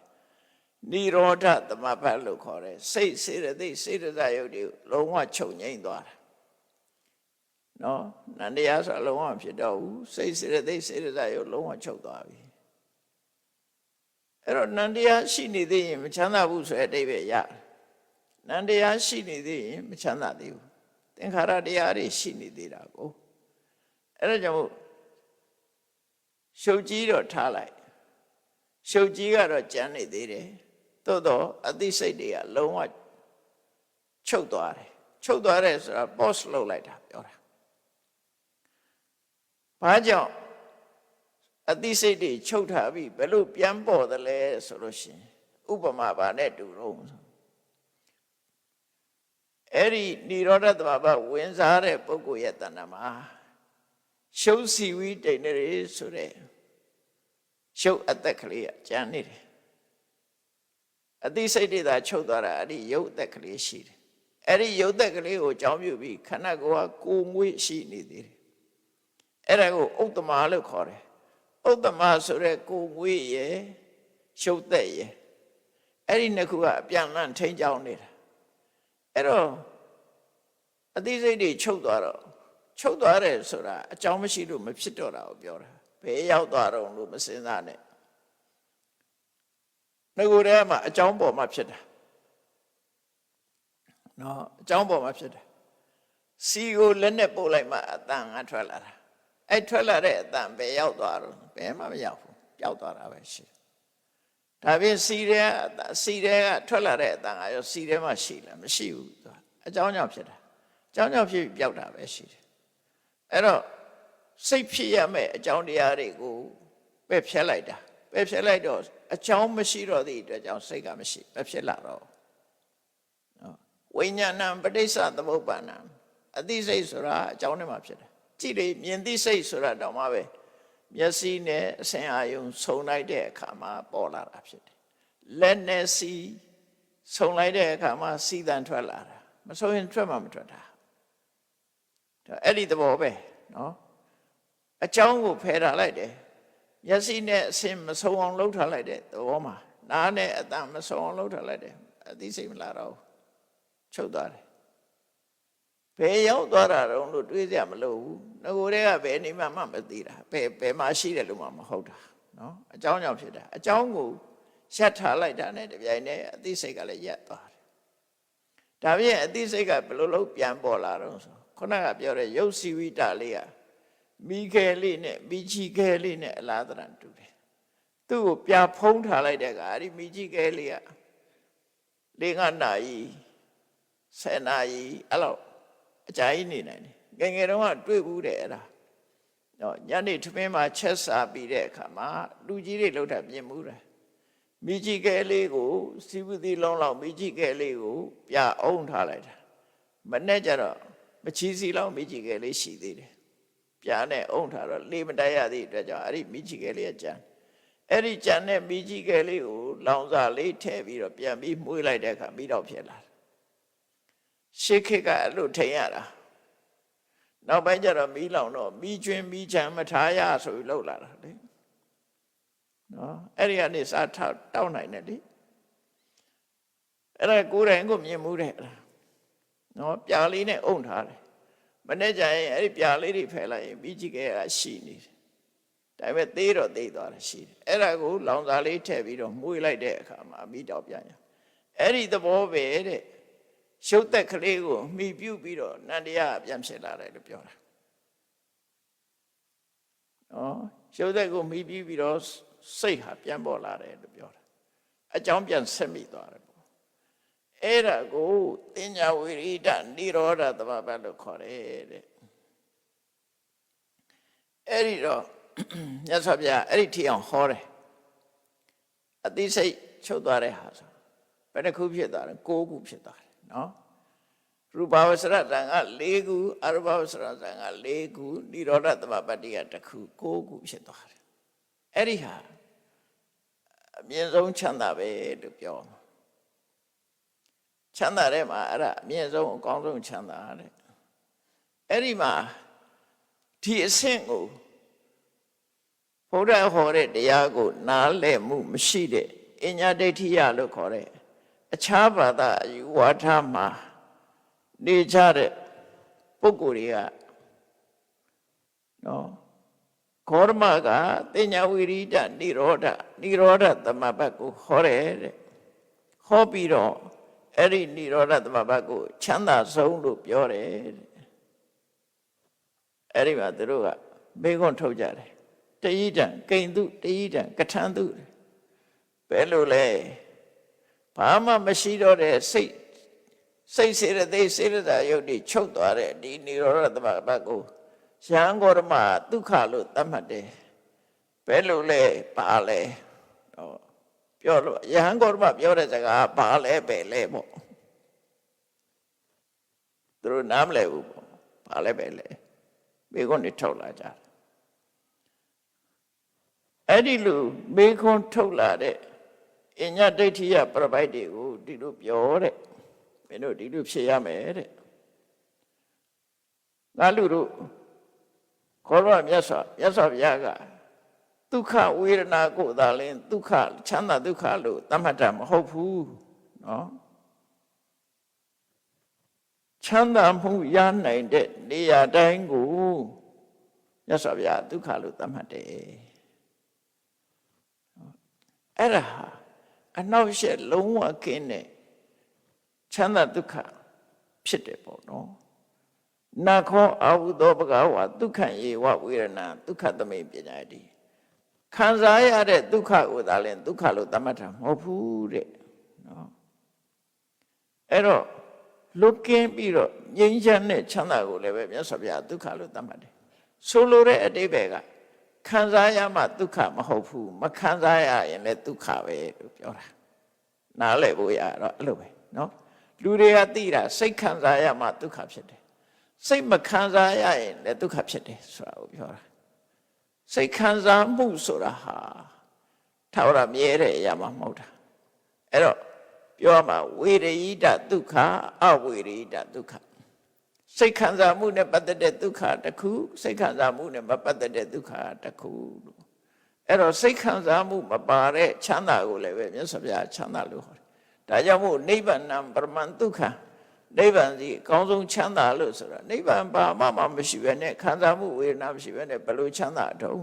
နိရောဓသမဘတ်လို့ခေါ်တယ်စိတ်စေတသိက်စေတစာယုတ်တွေလုံးဝချုပ်ငြိမ့်သွားတာနော်နန္တရားဆိုလုံးဝဖြစ်တော့ဘူးစိတ်စေတသိက်စေတစာယုတ်လုံးဝချုပ်သွားပြီအဲ့တော့နန္တရားရှိနေသေးရင်မချမ်းသာဘူးဆိုတဲ့အဓိပ္ပာယ်ရတယ်နန္တရားရှိနေသေးရင်မချမ်းသာသေးဘူးသင်္ခါရတရားတွေရှိနေသေးတာကိုအဲ့ဒါကြောင့်ရှုပ်ကြီးတော့ထားလိုက်ရှုပ်ကြီးကတော့ကြမ်းနေသေးတယ်သို့တော့အသိစိတ်တွေကလုံးဝချုပ်သွားတယ်ချုပ်သွားတယ်ဆိုတာ pause လုပ်လိုက်တာပြောတာဘာကြောင့်အသိစိတ်တွေချုပ်ထားပြီးဘယ်လိုပြန်ပေါ်သလဲဆိုလို့ရှိရင်ဥပမာပါနဲ့တူတော့အဲ့ဒီនិရောဓသမဘတ်ဝင်စားတဲ့ပုဂ္ဂိုလ်ရဲ့တဏ္ဍာမှာရှုပ်စီဝိတိန်တွေဆိုတဲ့ ရှုပ်အသက်ကလေးကကျန်နေတယ်အသိစိတ်တွေသာချုပ်သွားတာအဲ့ဒီရုပ်အသက်ကလေးရှိတယ်အဲ့ဒီရုပ်သက်ကလေးကိုကြောင်းပြုပြီးခန္ဓာကိုယ်ကကိုယ်ငွေ့ရှိနေသေးတယ်အဲ့ဒါကိုဥတ္တမလို့ခေါ်တယ်ဥတ္တမဆိုတဲ့ကိုယ်ငွေ့ရဲ့ရှုပ်သက်ရဲ့အဲ့ဒီနှစ်ခုကအပြန်လန့်ထိန်းကြောင်းနေတာအဲ့တော့အသိစိတ်တွေချုပ်သွားတော့ချုပ်သွားတယ်ဆိုတာအကြောင်းမရှိလို့မဖြစ်တော့တာကိုပြောတာဘယ်ရောက်သွားတော့လို့မစဉ်းစားနဲ့ငကိုယ်ထဲမှာအကြောင်းပေါ်မှာဖြစ်တာနော်အကြောင်းပေါ်မှာဖြစ်တယ်စီကိုလက်နဲ့ပို့လိုက်မှအတန်ကထွက်လာတာအဲ့ထွက်လာတဲ့အတန်ဘယ်ရောက်သွားတော့ဘယ်မှမရောက်ဘူးပျောက်သွားတာပဲရှိတယ်ဒါပြင်စီထဲကထွက်လာတဲ့အတန်ကရောစီထဲမှာရှိလားမရှိဘူးအကြောင်းကြောင့်ဖြစ်တာအကြောင်းကြောင့်ဖြစ်ပြီးပျောက်တာပဲရှိတယ်အဲ့တော့စိတ်ဖြစ်ရမယ့်အကြောင်းတရားတွေကိုပဲဖျက်လိုက်တာပဲဖျက်လိုက်တော့အကြောင်းမရှိတော့သည့်အတွက်ကြောင့်စိတ်ကမရှိမဖြစ်လာတော့ဝိညာဏံပဋိစ္စသမုပ္ပါဏံအသိစိတ်ဆိုတာအကြောင်းနဲ့မှဖြစ်တယ်ကြည့်လေမြင်သိစိတ်ဆိုတာတောင်မှပဲမျက်စိနဲ့အစဉ်အာရုံဆုံလိုက်တဲ့အခါမှာပေါ်လာတာဖြစ်တယ်လက်နဲ့စီဆုံလိုက်တဲ့အခါမှာစီတန်ထွက်လာတာမဆုံရင်ထွက်မှမထွက်တာဒါအဲ့ဒီသဘောပဲနော်အကြောင်းကိုဖယ်ထားလိုက်တယ်မျက်စိနဲ့အစဉ်မဆုံအောင်လှုပ်ထားလိုက်တဲ့သဘောမှာနားနဲ့အတန်မဆုံအောင်လှုပ်ထားလိုက်တယ်အသိစိတ်မလာတော့ချုပ်သွားတယ်ဘယ်ရောက်သွားတာတော့လို့တွေးကြမလို့ဘူးငကိုယ်တည်းကဘယ်နေမှမသိတာဘယ်မှာရှိတယ်လို့မှမဟုတ်တာနော်အကြောင်းကြောင့်ဖြစ်တာအကြောင်းကိုရပ်ထားလိုက်တာနဲ့တပြိုင်တည်းအသိစိတ်ကလည်းရပ်သွားတယ်ဒါပြင်အသိစိတ်ကဘယ်လိုလုပ်ပြန်ပေါ်လာတော့ဆိုခုနကပြောတဲ့ရုပ်စီဝိတလေးကမိခဲလေးနဲ့မိချီခဲလေးနဲ့အလားတန်တူတယ်သူ့ကိုပြဖုံးထားလိုက်တဲ့ကအဲ့ဒီမိချီခဲလေးက5 နာရီ10 နာရီအဲ့လိုအကြာကြီးနေနိုင်တယ်ငယ်တုန်းကတွေ့ဘူးတယ်အဲ့ဒါတော့ညနေထမင်းမှာချက်စားပြီးတဲ့အခါမှာလူကြီးတွေလှုပ်တာပြင်မှုတယ်မိကြီးကဲလေးကိုစီဝတိလုံးလောက်မိကြီးကဲလေးကိုပြအုံထားလိုက်တာမနဲ့ကြတော့မချီစီလောက်မိကြီးကဲလေးရှိသေးတယ်ပြနဲ့အုံထားတော့လေမတိုက်ရသည့်အတွက်ကြောင့်အဲ့ဒီမိကြီးကဲလေးကကြံအဲ့ဒီကြံတဲ့မိကြီးကဲလေးကိုလောင်စာလေးထည့်ပြီးတော့ပြန်ပြီးမှုေးလိုက်တဲ့အခါမိတော့ဖြစ်လာရှေးခေတ်ကအဲ့လိုထိန်ရတာနောက်ပိုင်းကျတော့မီးလောင်တော့မီးကျွင်းမီးချမ်းမထားရဆိုပြီးလှုပ်လာတာလေနော်အဲ့ဒီကနေစားတောက်နိုင်တယ်လေအဲ့ဒါကိုယ်တိုင်ကိုမြင်မှုတဲ့နော်ပြာလေးနဲ့အုံထားတယ်မနေ့ကျရင်အဲ့ဒီပြာလေးတွေဖယ်လိုက်ရင်မီးကြီးကရှိနေတယ်ဒါပေမဲ့သေးတော့သေးသွားတာရှိတယ်အဲ့ဒါကိုလောင်စာလေးထည့်ပြီးတော့မှုေးလိုက်တဲ့အခါမှာမီးတောက်ပြန်ရအဲ့ဒီသဘောပဲတဲ့ရှုပ်သက်ကလေးကိုမှီပြုတ်ပြီးတော့နန္တရားပြန်ဖြစ်လာတယ်လို့ပြောတာနော်ရှုပ်သက်ကိုမှီပြုတ်ပြီးတော့စိတ်ဟာပြန်ပေါ်လာတယ်လို့ပြောတာအကြောင်းပြန်ဆက်မိသွားတယ်ပေါ့အဲ့ဒါကိုတင်ညာဝိရိဒနိရောဓသမဘတ်လို့ခေါ်တယ်တဲ့အဲ့ဒီတော့မြတ်စွာဘုရားအဲ့ဒီထီအောင်ဟောတယ်အသိစိတ်ချုပ်သွားတဲ့ဟာဆိုဘယ်နှခုဖြစ်သွားလဲ9ခုဖြစ်သွားတယ်နော်ရူပဝဆရတန်က4ခုအရူပဝဆရတန်က4ခုနိရောဓသမပတ္တိက1ခု9ခုဖြစ်သွားတယ်အဲ့ဒီဟာအမြင့်ဆုံးချမ်းသာပဲလို့ပြောချမ်းသာတဲ့မှာအဲ့ဒါအမြင့်ဆုံးအကောင်းဆုံးချမ်းသာတဲ့အဲ့ဒီမှာဒီအဆင့်ကိုဘုရားဟောတဲ့တရားကိုနားလည်မှုမရှိတဲ့အညာဒိဋ္ဌိယလို့ခေါ်တဲ့အခြားဘာသာအယူဝါဒမှာနေကြတဲ့ပုဂ္ဂိုလ်တွေကနော်ခောရမကတင်ညာဝိရိဒနိရောဓသမဘတ်ကိုဟောတယ်တဲ့ဟောပြီးတော့အဲ့ဒီနိရောဓသမဘတ်ကိုချမ်းသာဆုံးလို့ပြောတယ်တဲ့အဲ့ဒီမှာသူတို့ကမေးခွန်းထုတ်ကြတယ်တယိတံကိဉ္တုတယိတံကထံတုဘယ်လိုလဲဘာမှမရှိတော့တဲ့စိတ်စေရသိစေရတာယုတ်ဒီချုပ်သွားတဲ့ဒီနိရောဓသမဘတ်ကိုယဟန်ဂေါရမဒုက္ခလို့သတ်မှတ်တယ်ဘယ်လိုလဲဘာလဲပြောလို့ယဟန်ဂေါရမပြောတဲ့စကားဘာလဲပဲလဲပေါ့သူတို့နားမလဲဘူးပေါ့ဘာလဲပဲလဲမိခွန်းတွေထုတ်လာကြတယ် အဲ့ဒီလိုမေခွန်းထုတ်လာတဲ့အညဒိဋ္ဌိယပြပိုက်တွေကိုဒီလိုပြောတဲ့မင်းတို့ဒီလိုဖြစ်ရမယ်တဲ့ငါလူတို့ခေါ်တော့မြတ်စွာဘုရားကဒုက္ခဝေဒနာကိုသာလင်းဒုက္ခချမ်းသာဒုက္ခလို့သတ်မှတ်တာမဟုတ်ဘူးနော်ချမ်းသာမှုရနိုင်တဲ့နေရာတိုင်းကိုမြတ်စွာဘုရားဒုက္ခလို့သတ်မှတ်တယ်အဲ့ဒါအနောက်ရှက်လုံးဝကင်းတဲ့ချမ်းသာဒုက္ခဖြစ်တယ်ပေါ့နော်နာခောအာဟုသောဘဂဝါဒုက္ခယေဝဝေဒနာဒုက္ခသမိပညာတိခံစားရတဲ့ဒုက္ခကိုသာလဲဒုက္ခလို့သတ်မှတ်တာမဟုတ်ဘူးတဲ့နော်အဲ့တော့လွတ်ကင်းပြီးတော့ငြိမ်းချမ်းတဲ့ချမ်းသာကိုလည်းပဲမြတ်စွာဘုရားဒုက္ခလို့သတ်မှတ်တယ်ဆိုလိုတဲ့အတိပ္ပယ်ကခံစားရမှဒုက္ခမဟုတ်ဘူးမခံစားရရင်လည်းဒုက္ခပဲလို့ပြောတာနားလည်ဖို့ရတော့အဲ့လိုပဲနော်လူတွေကသိတာစိတ်ခံစားရမှဒုက္ခဖြစ်တယ်စိတ်မခံစားရရင်လည်းဒုက္ခဖြစ်တယ်ဆိုတာကိုပြောတာစိတ်ခံစားမှုဆိုတာဟာထာဝရမြဲတဲ့အရာမှမဟုတ်တာအဲ့တော့ပြောမှာဝေရိဒဒုက္ခအဝေရိဒဒုက္ခစိတ်ခံစားမှုနဲ့ပတ်သက်တဲ့ဒုက္ခတစ်ခုစိတ်ခံစားမှုနဲ့မပတ်သက်တဲ့ဒုက္ခတစ်ခုလို့အဲ့တော့စိတ်ခံစားမှုမပါတဲ့ချမ်းသာကိုလည်းပဲမြတ်စွာဘုရားချမ်းသာလို့ဟောတယ်ဒါကြောင့်မို့နိဗ္ဗာန်ပရမန်ဒုက္ခနိဗ္ဗာန်စီအကောင်းဆုံးချမ်းသာလို့ဆိုတာနိဗ္ဗာန်ဘာမှမရှိဘဲနဲ့ခံစားမှုဝေဒနာမရှိဘဲနဲ့ဘယ်လိုချမ်းသာတော့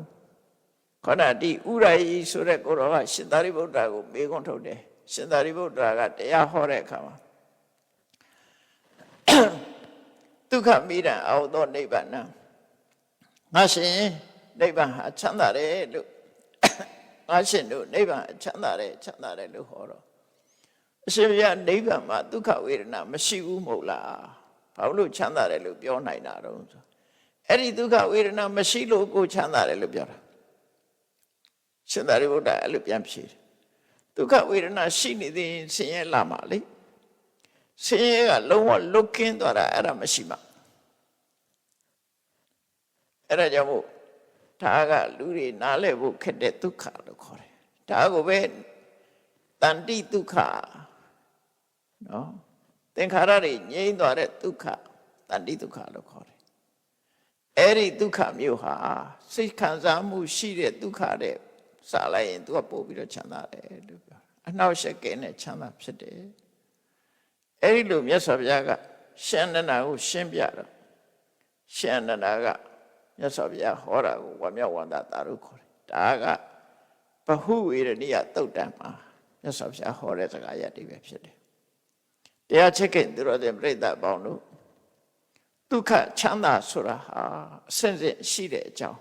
ခန္ဓာတိဥရယီဆိုတဲ့ကိုယ်တော်ကရှင်သာရိပုတ္တရာကိုမေးခွန်းထုတ်တယ်ရှင်သာရိပုတ္တရာကတရားဟောတဲ့အခါမှာဒုက္ခမိဒံအောသောနိဗ္ဗာန်ငါရှင်နိဗ္ဗာန်ဟာချမ်းသာတယ်လို့ငါရှင်တို့နိဗ္ဗာန်ချမ်းသာတယ်လို့ဟောတော့အရှင်ဘုရားနိဗ္ဗာန်မှာဒုက္ခဝေဒနာမရှိဘူးမဟုတ်လားဘာလို့ချမ်းသာတယ်လို့ပြောနိုင်တာတော့ဆိုအဲ့ဒီဒုက္ခဝေဒနာမရှိလို့ကိုချမ်းသာတယ်လို့ပြောတာရှင်သာရိပုတ္တရာအဲ့လိုပြန်ဖြေတယ်ဒုက္ခဝေဒနာရှိနေသေးရင်ဆင်းရဲလာမှာလေဆင်းရဲကလုံးဝလွတ်ကင်းသွားတာအဲ့ဒါမရှိမှအဲ့ဒါကြောင့်မို့ဒါကလူတွေနားလည်ဖို့ခက်တဲ့ဒုက္ခလို့ခေါ်တယ်ဒါကိုပဲတန်တိဒုက္ခနော်သင်္ခါရတွေငြိမ်းသွားတဲ့ဒုက္ခတန်တိဒုက္ခလို့ခေါ်တယ်အဲ့ဒီဒုက္ခမျိုးဟာစိတ်ခံစားမှုရှိတဲ့ဒုက္ခတဲ့စားလိုက်ရင် तू ကပို့ပြီးတော့ချမ်းသာတယ်လို့ပြောအနှောက်အယှက်ကင်းတဲ့ချမ်းသာဖြစ်တယ်အဲ့ဒီလိုမြတ်စွာဘုရားကရှန္ဒနာကိုရှင်းပြတော့ရှန္ဒနာကမြတ်စွာဘုရားဟောတာကိုဝါမြောက်ဝန္တာတာလို့ခေါ်တယ်ဒါကဘဟုဝေရဏိယသုတ်တံမှာမြတ်စွာဘုရားဟောတဲ့စကားရပ်တွေပဲဖြစ်တယ်တရားချစ်ခင်သူတော်တဲ့ပြိဿပေါင်းတို့ဒုက္ခချမ်းသာဆိုတာဟာအစဉ်စဉ်ရှိတဲ့အကြောင်း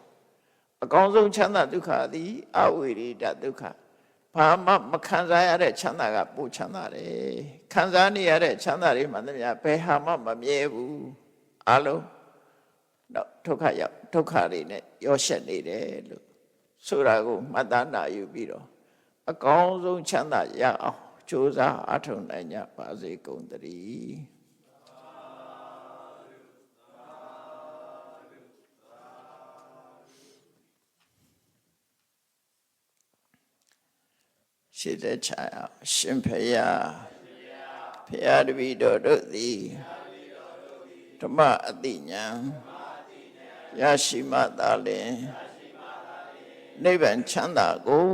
အကောင်းဆုံးချမ်းသာဒုက္ခသည်အဝေရိဒဒုက္ခဘာမှမခံစားရတဲ့ချမ်းသာကပိုချမ်းသာတယ်ခံစားနေရတဲ့ချမ်းသာတွေမှန်သမျှဘယ်ဟာမှမမြဲဘူးအလုံးတော့ဒုက္ခရောက်ဒုက္ခတွေနဲ့ရောရှက်နေတယ်လို့ဆိုတာကိုမှတ်သားနာယူပြီးတော့အကောင်းဆုံးချမ်းသာရအောင်ကြိုးစားအားထုတ်နိုင်ကြပါစေကုန်သတည်းရှိတဲ့ချာရှင်ဖယားဖယားတပည့်တော်တို့သည်ဓမ္မအတိညာရရှိမှသာလျှင်နိဗ္ဗာန်ချမ်းသာကို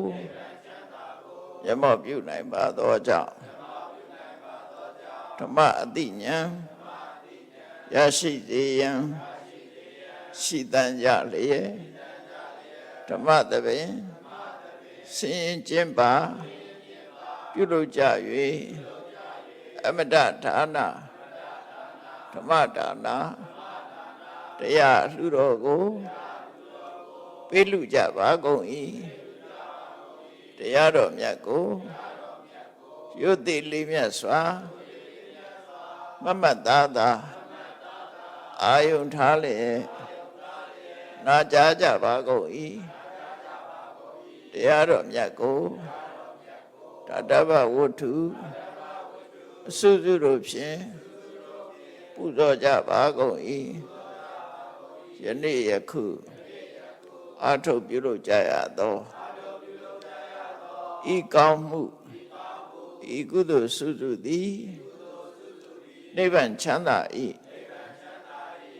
ရမောပြုနိုင်ပါသောကြောင့်ဓမ္မအတိညာရရှိစေရန်ရှိတန်ကြလျက်ဓမ္မသဘင်ဆင်ကျင့်ပါပြုလုပ်ကြ၍အမတဒါနဓမ္မဒါနတရားလှူတော်ကိုပေးလူကြပါကုန်၏တရားတော်မြတ်ကိုရွတ်သိလေးမြတ်စွာမမတ်သားသာအာယုန်ထားလျက်နာကြားကြပါကုန်၏တရားတော်မြတ်ကိုတတ္တဗဝတ္ထုအစုစုတို့ဖြင့်ပူဇော်ကြပါကုန်၏ယနေ့ယခုအာထုတ်ပြုလုပ်ကြရသော ဤကောင်းမှုဤကုသိုလ်စုစုသည်နိဗ္ဗာန်ချမ်းသာ၏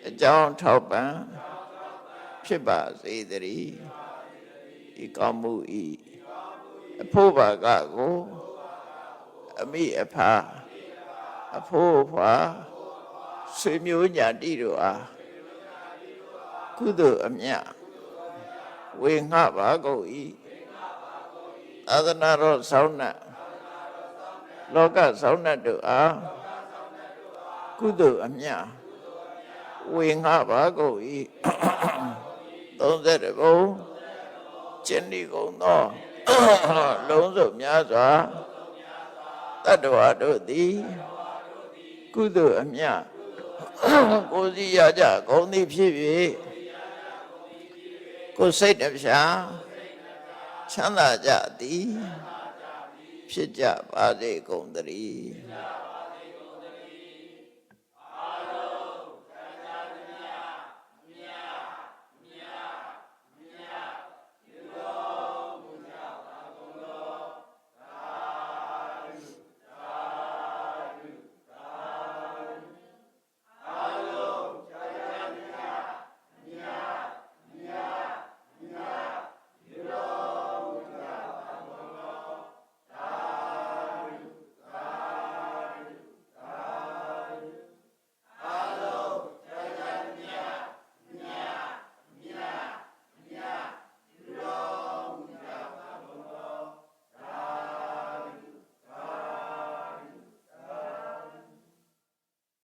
အကြောင်းထောက်ပံ့ဖြစ်ပါစေတည်းဤကောင်းမှုဤအဖို့ဘာကကိုအမိအဖအဖို့အဖွာဆွေမျိုးညာတိတို့အားကုသိုလ်အမြတ်ဝေငှပါကုန်၏သာသနာတော်ဆောင်းနှင့်လောကဆောင်းနှင့်တို့အားကုသိုလ်အမြတ်ဝေငှပါကုန်၏30ဘုံကျင့်ဒီကုန်သောလုံးစုံများစွာတတ္တဝါတို့သည်ကုသိုလ်အမြတ်ကိုယ်စီရကြကုန်သည်ဖြစ်၍ကိုယ်စိတ်နှပြချမ်းသာကြသည်ဖြစ်ကြပါစေကုန်သတည်း